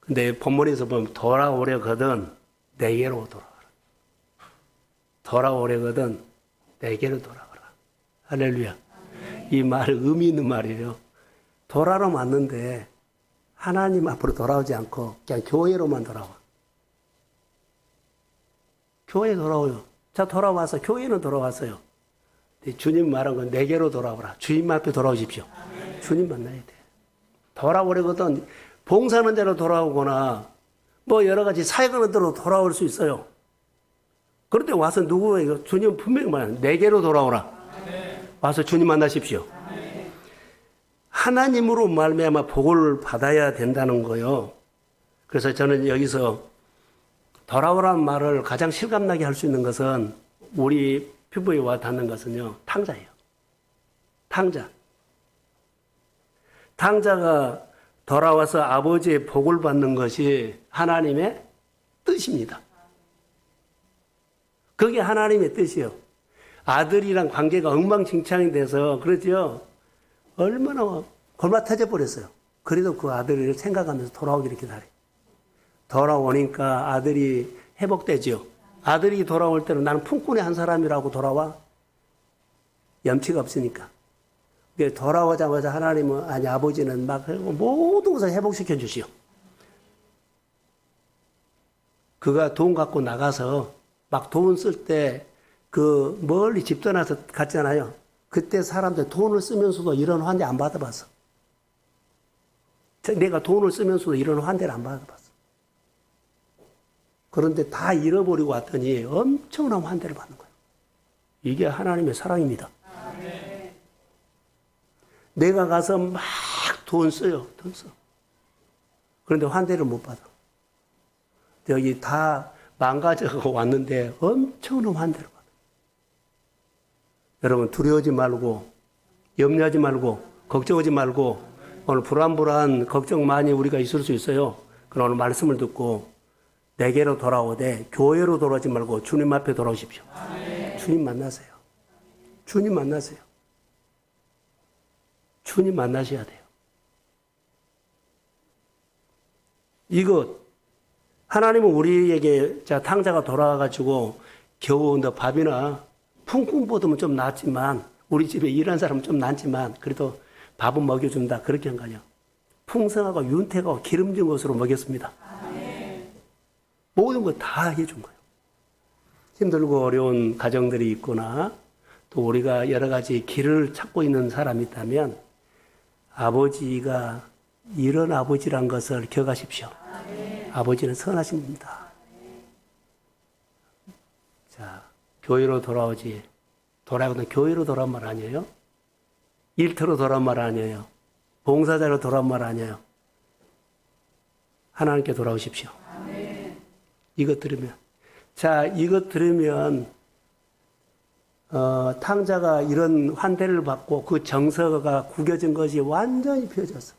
근데 본문에서 보면 돌아오려거든 내게로 돌아와라. 돌아오려거든 내게로 돌아와라. 할렐루야. 이 말 의미 있는 말이에요. 돌아오면 왔는데 하나님 앞으로 돌아오지 않고 그냥 교회로만 돌아와. 교회 돌아오요. 자, 돌아와서 교회는 돌아왔어요. 주님 말한 건 내게로 돌아오라. 주님 앞에 돌아오십시오. 주님 만나야 돼. 돌아오려거든 봉사하는 대로 돌아오거나 여러 가지 사역하는 대로 돌아올 수 있어요. 그런데 와서 누구에게 주님 분명히 말하는 내게로 돌아오라. 와서 주님 만나십시오. 하나님으로 말미암아 복을 받아야 된다는 거요. 그래서 저는 여기서 돌아오라는 말을 가장 실감나게 할 수 있는 것은 우리 피부에 와 닿는 것은요, 탕자예요. 탕자. 탕자가 돌아와서 아버지의 복을 받는 것이 하나님의 뜻입니다. 그게 하나님의 뜻이요. 아들이랑 관계가 엉망진창이 돼서 그러죠. 얼마나 골마 터져버렸어요. 그래도 그 아들을 생각하면서 돌아오기를 기다려요. 돌아오니까 아들이 회복되죠. 아들이 돌아올 때는 나는 품꾼의 한 사람이라고 돌아와. 염치가 없으니까. 돌아오자마자 하나님은, 아버지는 막 모든 것을 회복시켜 주시오. 그가 돈 갖고 나가서 막 돈 쓸 때 멀리 집 떠나서 갔잖아요. 그때 사람들 돈을 쓰면서도 이런 환대 안 받아봤어. 내가 돈을 쓰면서도 이런 환대를 안 받아봤어. 그런데 다 잃어버리고 왔더니 엄청난 환대를 받는 거예요. 이게 하나님의 사랑입니다. 내가 가서 막 돈 써요. 돈 써. 그런데 환대를 못 받아. 여기 다 망가져서 왔는데 엄청난 환대를 받아. 여러분 두려워하지 말고 염려하지 말고 걱정하지 말고 오늘 불안불안 걱정 많이 우리가 있을 수 있어요. 그러나 오늘 말씀을 듣고 내게로 돌아오되 교회로 돌아오지 말고 주님 앞에 돌아오십시오. 주님 만나세요. 주님 만나세요. 주님 만나셔야 돼요. 이것 하나님은 우리에게 탕자가 돌아와가지고 겨우 너 밥이나 품꾼보다는 좀 낫지만 우리 집에 일하는 사람은 좀 낫지만 그래도 밥은 먹여준다 그렇게 한 거냐. 풍성하고 윤택하고 기름진 것으로 먹였습니다. 모든 거 다 해준 거예요. 힘들고 어려운 가정들이 있거나 또 우리가 여러 가지 길을 찾고 있는 사람이 있다면 아버지가 이런 아버지란 것을 기억하십시오. 아버지는 선하신 분이다. 자, 교회로 돌아오지. 돌아오거든 교회로 돌아온 말 아니에요? 일터로 돌아온 말 아니에요? 봉사자로 돌아온 말 아니에요? 하나님께 돌아오십시오. 이것 들으면. 자, 이것 들으면, 탕자가 이런 환대를 받고 그 정서가 구겨진 것이 완전히 펴졌어.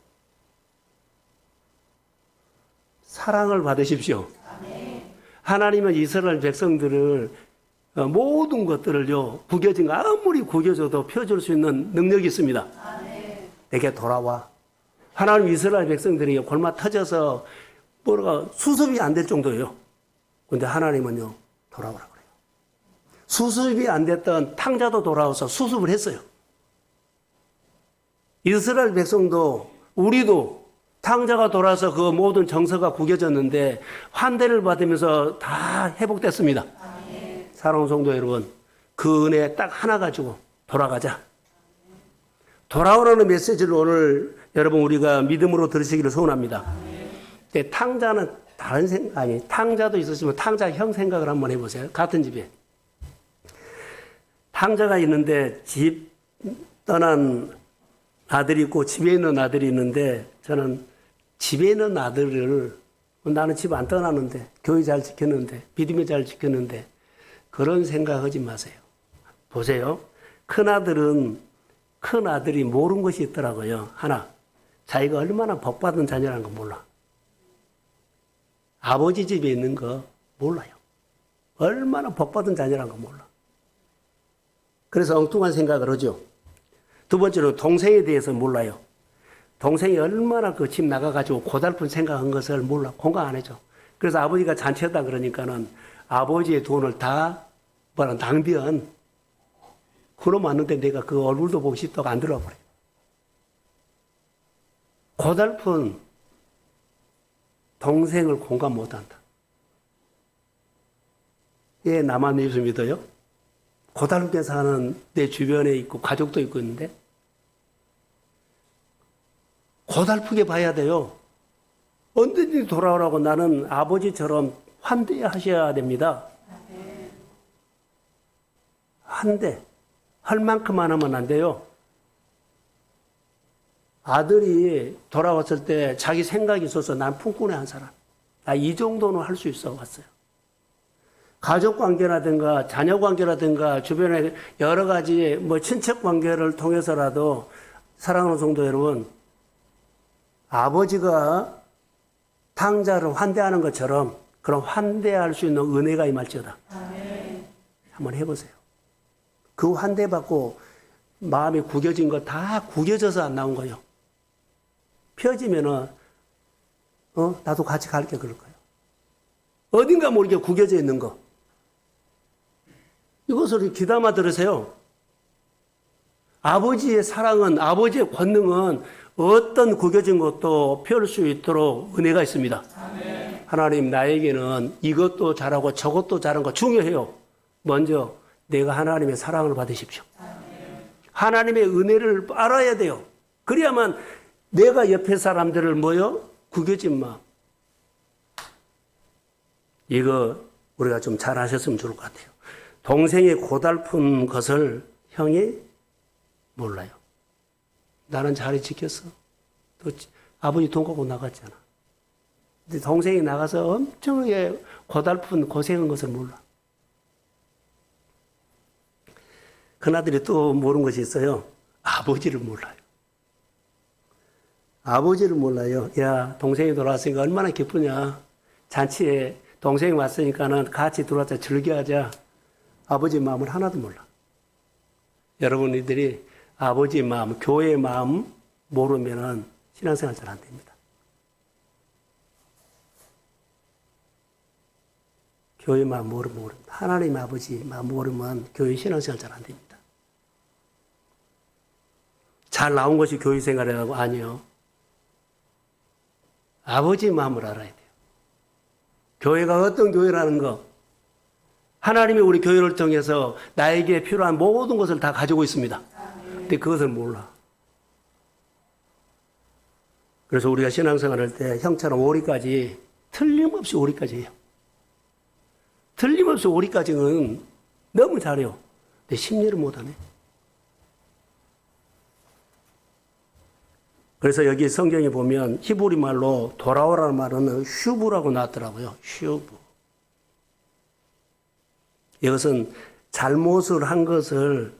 사랑을 받으십시오. 하나님은 이스라엘 백성들을 모든 것들을요, 구겨진 거 아무리 구겨져도 펴줄 수 있는 능력이 있습니다. 내게 돌아와. 하나님 이스라엘 백성들이 골마 터져서 뭐가 수습이 안 될 정도예요. 근데 하나님은요, 돌아오라 그래요. 수습이 안 됐던 탕자도 돌아와서 수습을 했어요. 이스라엘 백성도, 우리도 탕자가 돌아와서 그 모든 정서가 구겨졌는데 환대를 받으면서 다 회복됐습니다. 사랑하는 성도 여러분, 그 은혜 딱 하나 가지고 돌아가자. 돌아오라는 메시지를 오늘 여러분 우리가 믿음으로 들으시기를 소원합니다. 탕자는 다른 생각, 아니, 탕자도 있으시면 탕자형 생각을 한번 해보세요. 같은 집에. 탕자가 있는데 집 떠난 아들이 있고 집에 있는 아들이 있는데 저는 집에 있는 아들을 나는 집 안 떠나는데 교회 잘 지켰는데 믿음에 잘 지켰는데 그런 생각하지 마세요. 보세요. 큰 아들이 모르는 것이 있더라고요. 하나, 자기가 얼마나 복받은 자녀라는 거 몰라. 아버지 집에 있는 거 몰라요. 얼마나 복받은 자녀라는 거 몰라. 그래서 엉뚱한 생각을 하죠. 두 번째로 동생에 대해서 몰라요. 동생이 얼마나 그 집 나가가지고 고달픈 생각한 것을 몰라. 공감 안 해줘. 그래서 아버지가 잔치했다 그러니까는 아버지의 돈을 다 낭비한 그놈 왔는데 내가 그 얼굴도 보고 싶다고 안 들어와 버려요. 고달픈 동생을 공감 못한다. 예, 나만 예수 믿어요? 고달프게 사는 내 주변에 있고 가족도 있고 있는데 고달프게 봐야 돼요. 언제든지 돌아오라고 나는 아버지처럼 환대하셔야 됩니다. 환대. 할 만큼만 하면 안 돼요. 아들이 돌아왔을 때 자기 생각이 있어서 난 품꾼의 한 사람. 나 이 정도는 할 수 있어 왔어요. 가족 관계라든가 자녀 관계라든가 주변에 여러 가지 친척 관계를 통해서라도 사랑하는 성도 여러분, 아버지가 탕자를 환대하는 것처럼 그런 환대할 수 있는 은혜가 임할지어다. 한번 해보세요. 그 환대받고 마음이 구겨진 거 다 구겨져서 안 나온 거예요. 펴지면은 나도 같이 갈게 그럴 거예요. 어딘가 모르게 구겨져 있는 거. 이것을 귀담아 들으세요. 아버지의 사랑은, 아버지의 권능은 어떤 구겨진 것도 펴올 수 있도록 은혜가 있습니다. 아멘. 하나님, 나에게는 이것도 잘하고 저것도 잘한 거 중요해요. 먼저 내가 하나님의 사랑을 받으십시오. 아멘. 하나님의 은혜를 알아야 돼요. 그래야만 내가 옆에 사람들을 구겨진 마음. 이거 우리가 좀 잘 하셨으면 좋을 것 같아요. 동생의 고달픈 것을 형이 몰라요. 나는 잘 지켰어. 또 아버지 돈 갖고 나갔잖아. 근데 동생이 나가서 엄청나게 고달픈 고생한 것을 몰라. 그나들이 또 모르는 것이 있어요. 아버지를 몰라요. 아버지를 몰라요. 야, 동생이 돌아왔으니까 얼마나 기쁘냐. 잔치에 동생이 왔으니까는 같이 들어와서 즐겨하자. 아버지 마음을 하나도 몰라. 여러분들이 아버지의 마음, 교회의 마음 모르면은 신앙생활 잘 안 됩니다. 교회 마음 모르면, 하나님 아버지 마음 모르면 교회 신앙생활 잘 안 됩니다. 잘 나온 것이 교회 생활이라고 아니요. 아버지 마음을 알아야 돼요. 교회가 어떤 교회라는 거, 하나님이 우리 교회를 통해서 나에게 필요한 모든 것을 다 가지고 있습니다. 근데 그것을 몰라. 그래서 우리가 신앙생활 할 때 형처럼 오리까지 틀림없이 오리까지 해요. 틀림없이 오리까지는 너무 잘해요. 근데 심리를 못하네. 그래서 여기 성경에 보면 히브리 말로 돌아오라는 말은 슈브라고 나왔더라고요. 슈브. 이것은 잘못을 한 것을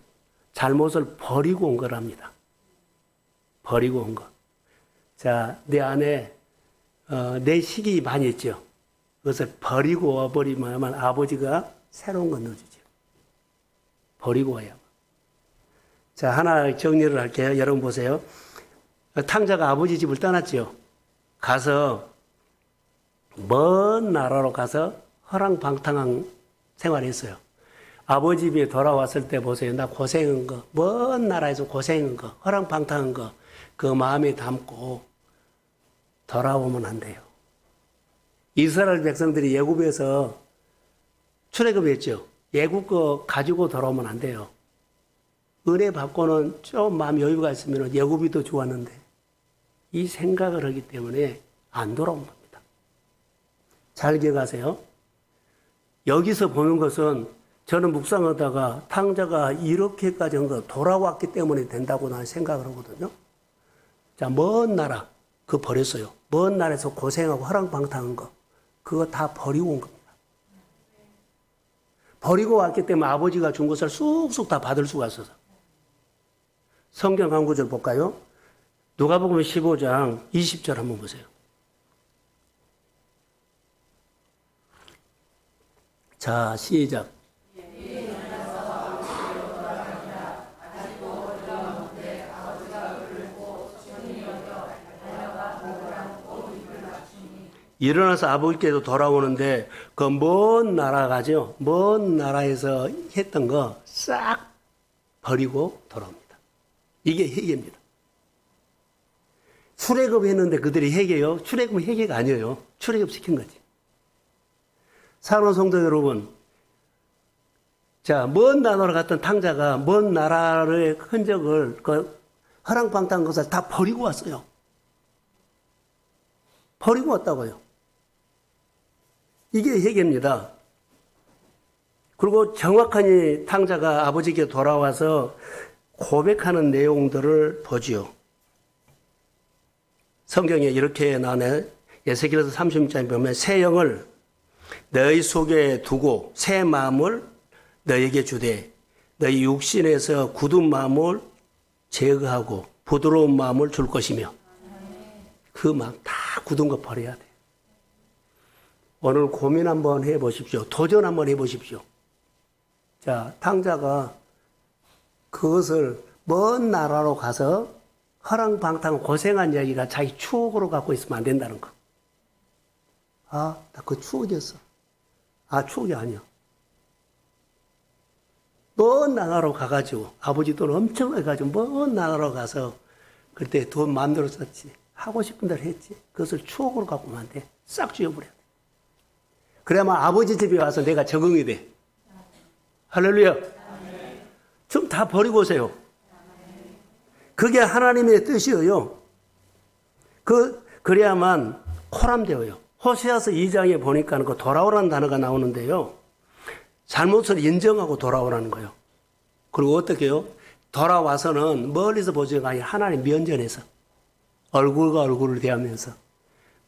잘못을 버리고 온 거랍니다. 버리고 온 것. 자, 내 안에 내 식이 많이 있죠. 그것을 버리고 와버리면 아버지가 새로운 거 넣어주죠. 버리고 와야. 자, 하나 정리를 할게요. 여러분 보세요. 탕자가 아버지 집을 떠났죠. 가서 먼 나라로 가서 허랑방탕한 생활했어요. 아버지 집에 돌아왔을 때 보세요. 나 고생한 거, 먼 나라에서 고생한 거, 허랑방탕한 거, 그 마음에 담고 돌아오면 안 돼요. 이스라엘 백성들이 애굽에서 출애굽했죠. 애굽 거 가지고 돌아오면 안 돼요. 은혜 받고는 좀 마음 여유가 있으면 애굽이 더 좋았는데 이 생각을 하기 때문에 안 돌아온 겁니다. 잘 기억하세요. 여기서 보는 것은 저는 묵상하다가 탕자가 이렇게까지 한 거 돌아왔기 때문에 된다고 나는 생각을 하거든요. 자, 먼 나라 그거 버렸어요. 먼 나라에서 고생하고 허랑방탕한 거 그거 다 버리고 온 겁니다. 버리고 왔기 때문에 아버지가 준 것을 쑥쑥 다 받을 수가 있어서. 성경 한 구절 볼까요? 누가복음 15장 20절 한번 보세요. 자, 시작. 일어나서 아버지께서 돌아오는데 그 먼 나라 가죠. 먼 나라에서 했던 거 싹 버리고 돌아옵니다. 이게 회개입니다. 출애굽 했는데 그들이 회개요? 출애굽은 회개가 아니에요. 출애굽 시킨 거지. 사랑하는 성도 여러분, 자, 먼 나라로 갔던 탕자가 먼 나라의 흔적을 그 허랑방탕한 것을 다 버리고 왔어요. 버리고 왔다고요. 이게 회개입니다. 그리고 정확하게 탕자가 아버지께 돌아와서 고백하는 내용들을 보지요. 성경에 이렇게 나오네. 에스겔서 36장에 보면 새 영을 너희 속에 두고 새 마음을 너에게 주되 너희 육신에서 굳은 마음을 제거하고 부드러운 마음을 줄 것이며 그 마음 다 굳은 거 버려야 돼. 오늘 고민 한번 해보십시오. 도전 한번 해보십시오. 자, 탕자가 그것을 먼 나라로 가서 허랑방탕 고생한 이야기가 자기 추억으로 갖고 있으면 안 된다는 거. 아, 나 그 추억이었어. 아, 추억이 아니야. 먼 나라로 가가지고 아버지 돈 엄청 해가지고 먼 나라로 가서 그때 돈 마음대로 썼지. 하고 싶은 대로 했지. 그것을 추억으로 갖고 오면 안 돼. 싹 지워버려. 그래야만 아버지 집에 와서 내가 적응이 돼. 할렐루야. 좀 다 버리고 오세요. 그게 하나님의 뜻이에요. 그래야만 코람되어요. 호세아서 2장에 보니까 그 돌아오라는 단어가 나오는데요. 잘못을 인정하고 돌아오라는 거예요. 그리고 어떻게 해요? 돌아와서는 멀리서 보지가 아니라 하나님 면전에서 얼굴과 얼굴을 대하면서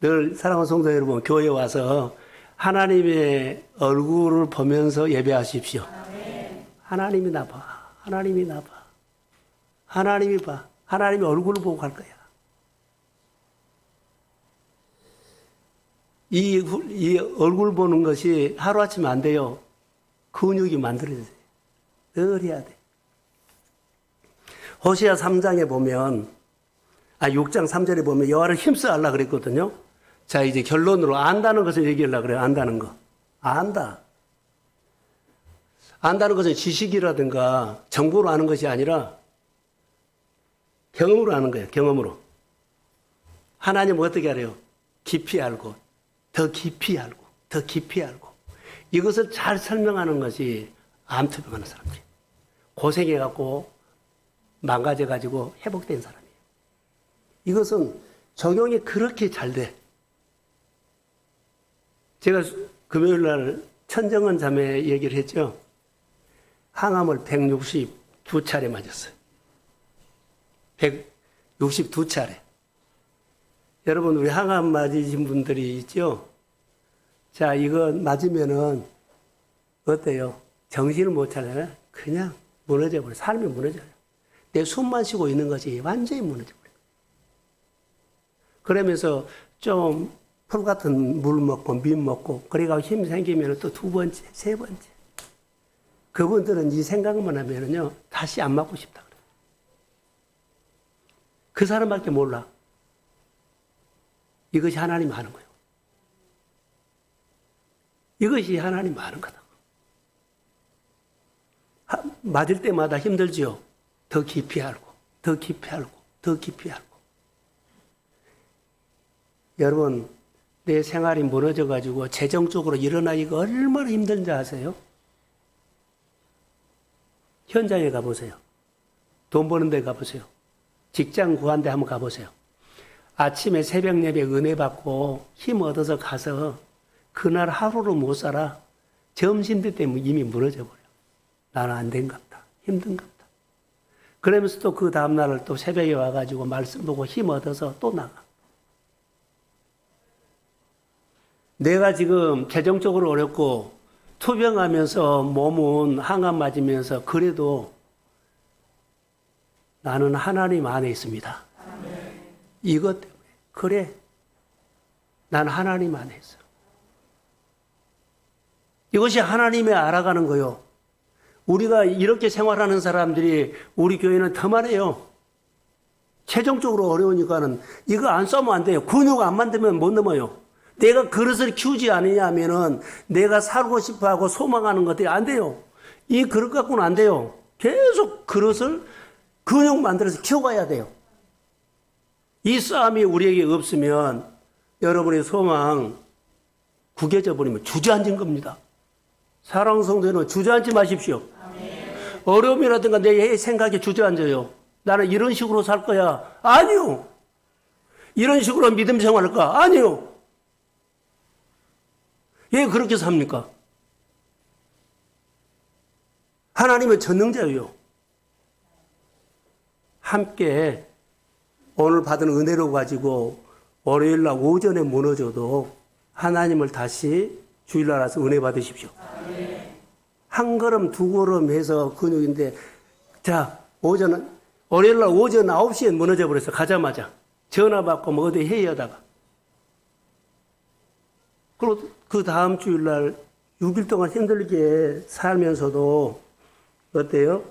늘 사랑하는 성도 여러분 교회에 와서 하나님의 얼굴을 보면서 예배하십시오. 하나님이 나 봐. 하나님이 나 봐. 하나님이 봐. 하나님의 얼굴을 보고 갈 거야. 이 얼굴 보는 것이 하루아침에 안 돼요. 근육이 만들어져요. 늘 해야 돼. 호시아 3장에 보면 6장 3절에 보면 여호와를 힘써 알라 그랬거든요. 자, 이제 결론으로 안다는 것을 얘기하려고 그래요. 안다는 거. 안다. 안다는 것은 지식이라든가 정보로 아는 것이 아니라 경험으로 아는 거예요. 경험으로. 하나님은 어떻게 알아요? 깊이 알고, 더 깊이 알고, 더 깊이 알고. 이것을 잘 설명하는 것이 암투병하는 사람들이에요. 고생해갖고 망가져가지고 회복된 사람이에요. 이것은 적용이 그렇게 잘 돼. 제가 금요일 날 천정은 자매 얘기를 했죠. 항암을 162차례 맞았어요. 162차례. 여러분, 우리 항암 맞으신 분들이 있죠? 자, 이거 맞으면은 어때요? 정신을 못 차려요? 그냥 무너져버려요. 삶이 무너져요. 내 숨만 쉬고 있는 것이 완전히 무너져버려요. 그러면서 좀 풀 같은 물 먹고 밀 먹고 그래가 힘 생기면 또 두 번째, 세 번째. 그분들은 이 생각만 하면은요, 다시 안 맞고 싶다 그래요. 그 사람밖에 몰라. 이것이 하나님 하는 거예요. 이것이 하나님 하는 거다. 맞을 때마다 힘들지요. 더 깊이 알고, 더 깊이 알고, 더 깊이 알고. 여러분, 내 생활이 무너져가지고 재정적으로 일어나기가 얼마나 힘든지 아세요? 현장에 가보세요. 돈 버는 데 가보세요. 직장 구한 데 한번 가보세요. 아침에 새벽 예배 은혜 받고 힘 얻어서 가서 그날 하루를 못 살아. 점심때 때문에 이미 무너져 버려. 나는 안 된갑다. 힘든갑다. 그러면서 또 그 다음날을 또 새벽에 와가지고 말씀 보고 힘 얻어서 또 나가. 내가 지금 재정적으로 어렵고 투병하면서 몸은 항암 맞으면서 그래도 나는 하나님 안에 있습니다. 이것 때문에. 그래. 나는 하나님 안에 있어. 이것이 하나님의 알아가는 거요. 우리가 이렇게 생활하는 사람들이 우리 교회는 더 많아요. 재정적으로 어려우니까는 이거 안 써면 안 돼요. 근육 안 만들면 못 넘어요. 내가 그릇을 키우지 않으냐 하면은 내가 살고 싶어 하고 소망하는 것들이 안 돼요. 이 그릇 갖고는 안 돼요. 계속 그릇을 근육 만들어서 키워가야 돼요. 이 싸움이 우리에게 없으면 여러분의 소망 구겨져 버리면 주저앉은 겁니다. 사랑하는 성도는 주저앉지 마십시오. 아멘. 어려움이라든가 내 생각에 주저앉아요. 나는 이런 식으로 살 거야. 아니요. 이런 식으로 믿음 생활할까? 아니요. 왜 그렇게 삽니까? 하나님은 전능자예요. 함께 오늘 받은 은혜로 가지고 월요일날 오전에 무너져도 하나님을 다시 주일날 와서 은혜 받으십시오. 한 걸음 두 걸음 해서 근육인데, 자, 월요일날 오전 9시에 무너져 버려서 가자마자 전화 받고 뭐 어디 회의하다가, 그리고 그 다음 주일날 6일 동안 힘들게 살면서도 어때요?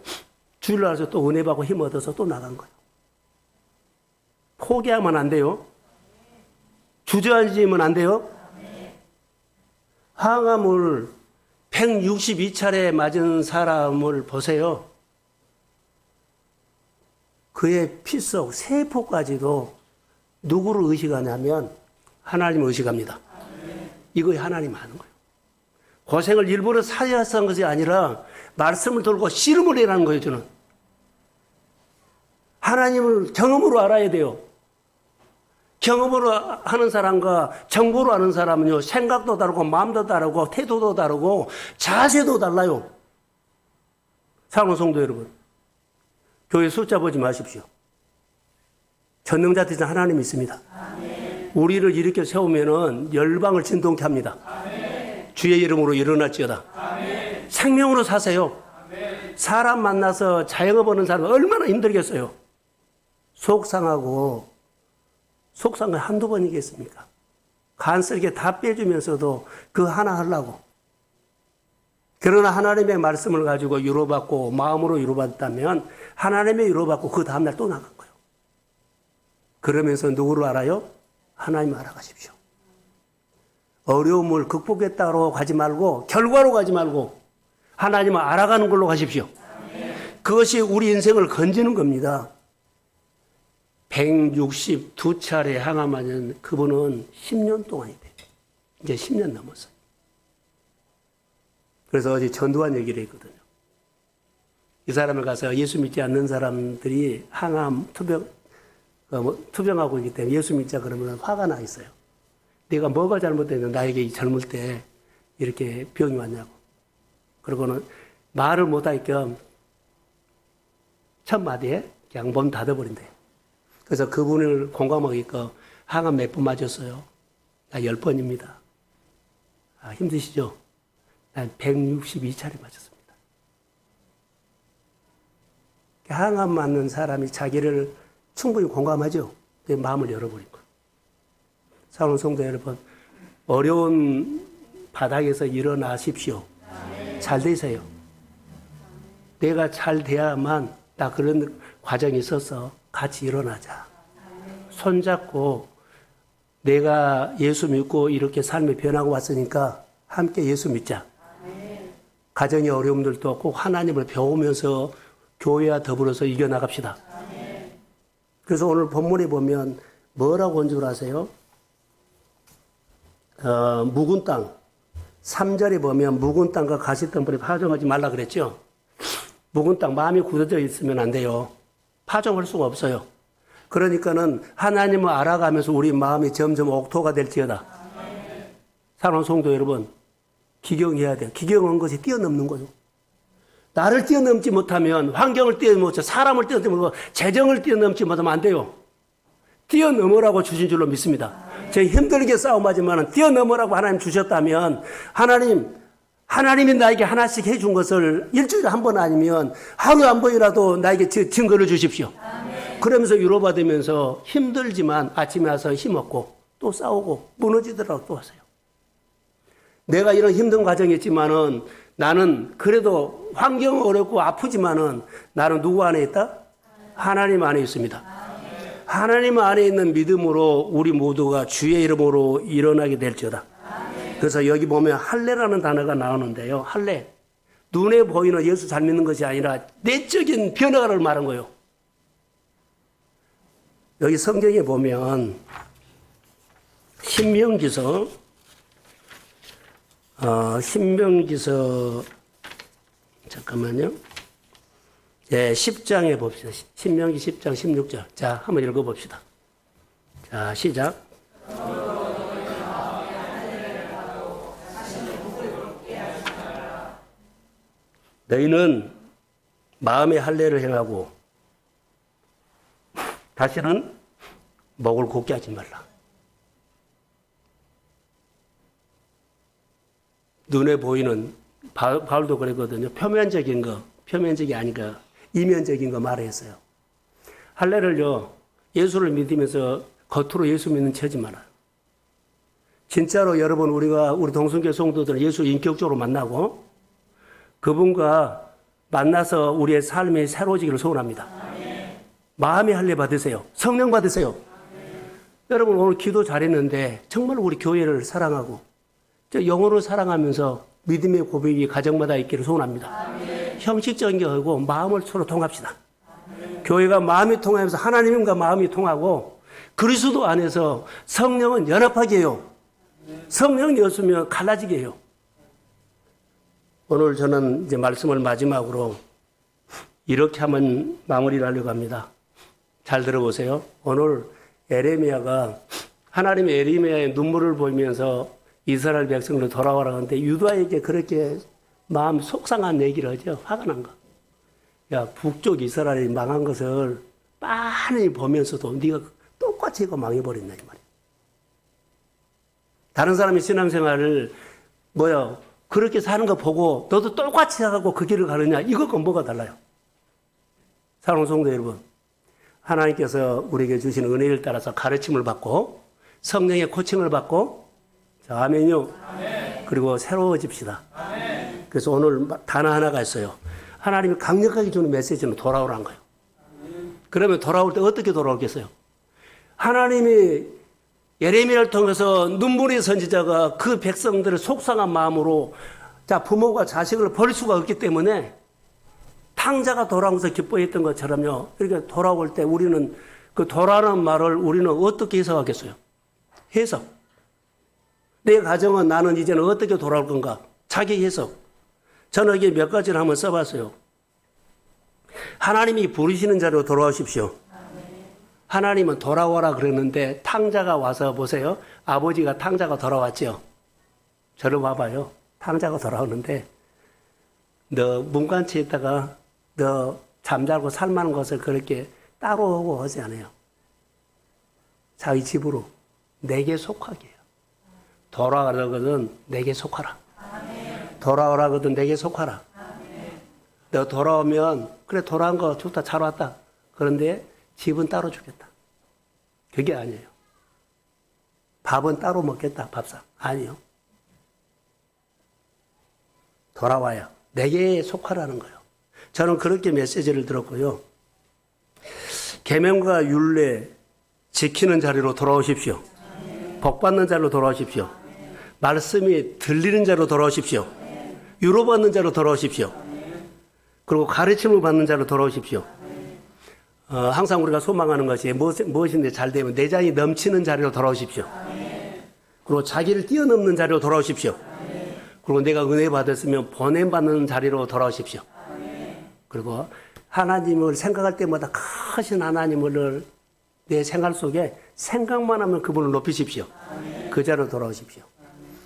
주일날 와서 또 은혜 받고 힘 얻어서 또 나간 거예요. 포기하면 안 돼요. 주저앉으면 안 돼요. 항암을 162차례 맞은 사람을 보세요. 그의 피 속 세포까지도 누구를 의식하냐면 하나님을 의식합니다. 이거 하나님 하는 거예요. 고생을 일부러 사야서 한 것이 아니라 말씀을 들고 씨름을 해라는 거예요, 저는. 하나님을 경험으로 알아야 돼요. 경험으로 하는 사람과 정보로 아는 사람은요, 생각도 다르고 마음도 다르고 태도도 다르고 자세도 달라요. 사랑하는 성도 여러분, 교회 숫자 보지 마십시오. 전능자 되신 하나님이 있습니다. 아멘. 우리를 일으켜 세우면은 열방을 진동케 합니다. 아멘. 주의 이름으로 일어날지어다. 아멘. 생명으로 사세요. 아멘. 사람 만나서 자영업 하는 사람 얼마나 힘들겠어요. 속상한 한두 번이겠습니까? 간쓸게 다 빼주면서도 그 하나 하려고. 그러나 하나님의 말씀을 가지고 위로받고 마음으로 위로받았다면 하나님의 위로받고 그 다음날 또 나간 거예요. 그러면서 누구를 알아요? 하나님 알아가십시오. 어려움을 극복했다고 가지 말고 결과로 가지 말고 하나님을 알아가는 걸로 가십시오. 그것이 우리 인생을 건지는 겁니다. 162차례 항암하는 그분은 10년 동안이 돼요. 이제 10년 넘었어요. 그래서 어제 전두환 얘기를 했거든요. 이 사람을 가서 예수 믿지 않는 사람들이 항암, 투병하고 있기 때문에 예수 믿자 그러면 화가 나 있어요. 내가 뭐가 잘못됐는데 나에게 이 젊을 때 이렇게 병이 왔냐고. 그러고는 말을 못할 겸 첫 마디에 그냥 몸 닫아버린대. 그래서 그분을 공감하기까 항암 몇 번 맞았어요. 나 10번입니다. 아, 힘드시죠? 난 162차례 맞았습니다. 항암 맞는 사람이 자기를 충분히 공감하죠? 내 마음을 열어버린 거예요. 사랑하는 성도 여러분, 어려운 바닥에서 일어나십시오. 잘 되세요. 내가 잘 돼야만 나 그런 과정이 있어서 같이 일어나자. 손잡고 내가 예수 믿고 이렇게 삶이 변하고 왔으니까 함께 예수 믿자. 가정의 어려움들도 꼭 하나님을 배우면서 교회와 더불어서 이겨나갑시다. 그래서 오늘 본문에 보면 뭐라고 한 줄 아세요? 묵은 땅. 3절에 보면 묵은 땅과 가시덤불에 파종하지 말라 그랬죠? 묵은 땅, 마음이 굳어져 있으면 안 돼요. 파종할 수가 없어요. 그러니까는 하나님을 알아가면서 우리 마음이 점점 옥토가 될지어다. 사랑하는 성도 여러분, 기경해야 돼요. 기경한 것이 뛰어넘는 거죠. 나를 뛰어넘지 못하면 환경을 뛰어넘지 사람을 뛰어넘지 못하고 재정을 뛰어넘지 못하면 안 돼요. 뛰어넘으라고 주신 줄로 믿습니다. 제가 힘들게 싸움하지만 뛰어넘으라고 하나님 주셨다면 하나님이 나에게 하나씩 해준 것을 일주일에 한 번 아니면 하루에 한 번이라도 나에게 증거를 주십시오. 그러면서 위로받으면서 힘들지만 아침에 와서 힘없고 또 싸우고 무너지더라도 또 하세요. 내가 이런 힘든 과정이 있지만은 나는 그래도 환경은 어렵고 아프지만은 나는 누구 안에 있다? 하나님 안에 있습니다. 하나님 안에 있는 믿음으로 우리 모두가 주의 이름으로 일어나게 될지어다. 그래서 여기 보면 할례라는 단어가 나오는데요. 할례. 눈에 보이는 예수 잘 믿는 것이 아니라 내적인 변화를 말한 거예요. 여기 성경에 보면 신명기서 잠깐만요. 예, 10장에 봅시다. 신명기 10장 16절. 자, 한번 읽어봅시다. 자, 시작. 너희는 마음의 할례를 행하고 다시는 목을 곧게 하지 말라. 눈에 보이는 바울도 그랬거든요. 표면적이 아니까 이면적인 거 말했어요. 할례를요, 예수를 믿으면서 겉으로 예수 믿는 체 하지 말아요. 진짜로 여러분, 우리 동성교 성도들은 예수 인격적으로 만나고 그분과 만나서 우리의 삶이 새로워지기를 소원합니다. 마음의 할례 받으세요. 성령 받으세요. 여러분, 오늘 기도 잘했는데 정말 우리 교회를 사랑하고 영혼을 사랑하면서 믿음의 고백이 가정마다 있기를 소원합니다. 형식적인 게 아니고 마음을 서로 통합시다. 교회가 마음이 통하면서 하나님과 마음이 통하고 그리스도 안에서 성령은 연합하게 해요. 성령이 없으면 갈라지게 해요. 오늘 저는 이제 말씀을 마지막으로 이렇게 한번 마무리를 하려고 합니다. 잘 들어보세요. 오늘 에레미야가 하나님의 에레미야의 눈물을 보이면서 이스라엘 백성으로 돌아오라 하는데 유다에게 그렇게 마음 속상한 얘기를 하죠. 화가 난 거. 야, 북쪽 이스라엘이 망한 것을 빤히 보면서도 네가 똑같이 이거 망해버렸나 이 말이야. 다른 사람이 신앙생활을 그렇게 사는 거 보고 너도 똑같이 하고 그 길을 가느냐? 이것과 뭐가 달라요? 사랑하는 성도 여러분, 하나님께서 우리에게 주시는 은혜를 따라서 가르침을 받고 성령의 코칭을 받고 자, 아멘요. 아멘. 그리고 새로워집시다. 아멘. 그래서 오늘 단어 하나가 있어요. 하나님이 강력하게 주는 메시지는 돌아오라는 거예요. 그러면 돌아올 때 어떻게 돌아오겠어요? 하나님이 예레미야를 통해서 눈물의 선지자가 그 백성들의 속상한 마음으로 자, 부모가 자식을 버릴 수가 없기 때문에 탕자가 돌아오면서 기뻐했던 것처럼요. 이렇게 돌아올 때 우리는 그 돌아오는 말을 우리는 어떻게 해석하겠어요? 해석. 내 가정은 나는 이제는 어떻게 돌아올 건가? 자기 해석. 저는 여기 몇 가지를 한번 써봤어요. 하나님이 부르시는 자리로 돌아오십시오. 하나님은 돌아오라 그러는데 탕자가 와서 보세요. 아버지가 탕자가 돌아왔죠. 저를 봐봐요. 탕자가 돌아오는데 너 문간치에 있다가 너 잠자고 살만한 것을 그렇게 따로 오고 하지 않아요. 자기 집으로 내게 속하게 해요. 돌아가라거든 내게 속하라. 돌아오라거든 내게 속하라. 너 돌아오면 그래 돌아온 거 좋다 잘 왔다. 그런데 집은 따로 주겠다. 그게 아니에요. 밥은 따로 먹겠다. 밥상. 아니요. 돌아와야 내게 속하라는 거예요. 저는 그렇게 메시지를 들었고요. 계명과 율례 지키는 자리로 돌아오십시오. 복 받는 자리로 돌아오십시오. 말씀이 들리는 자리로 돌아오십시오. 위로받는 자리로 돌아오십시오. 그리고 가르침을 받는 자리로 돌아오십시오. 항상 우리가 소망하는 것이 무엇인데 잘 되면 내장이 넘치는 자리로 돌아오십시오. 그리고 자기를 뛰어넘는 자리로 돌아오십시오. 그리고 내가 은혜 받았으면 보냄받는 자리로 돌아오십시오. 그리고 하나님을 생각할 때마다 크신 하나님을 내 생활 속에 생각만 하면 그분을 높이십시오. 그 자리로 돌아오십시오.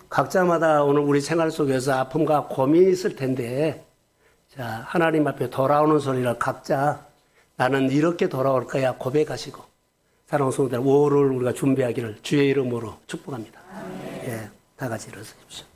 각자마다 오늘 우리 생활 속에서 아픔과 고민이 있을 텐데 자, 하나님 앞에 돌아오는 소리를 각자 나는 이렇게 돌아올 거야 고백하시고 사랑하는 성도들 5월을 우리가 준비하기를 주의 이름으로 축복합니다. 예, 다 같이 일어서십시오.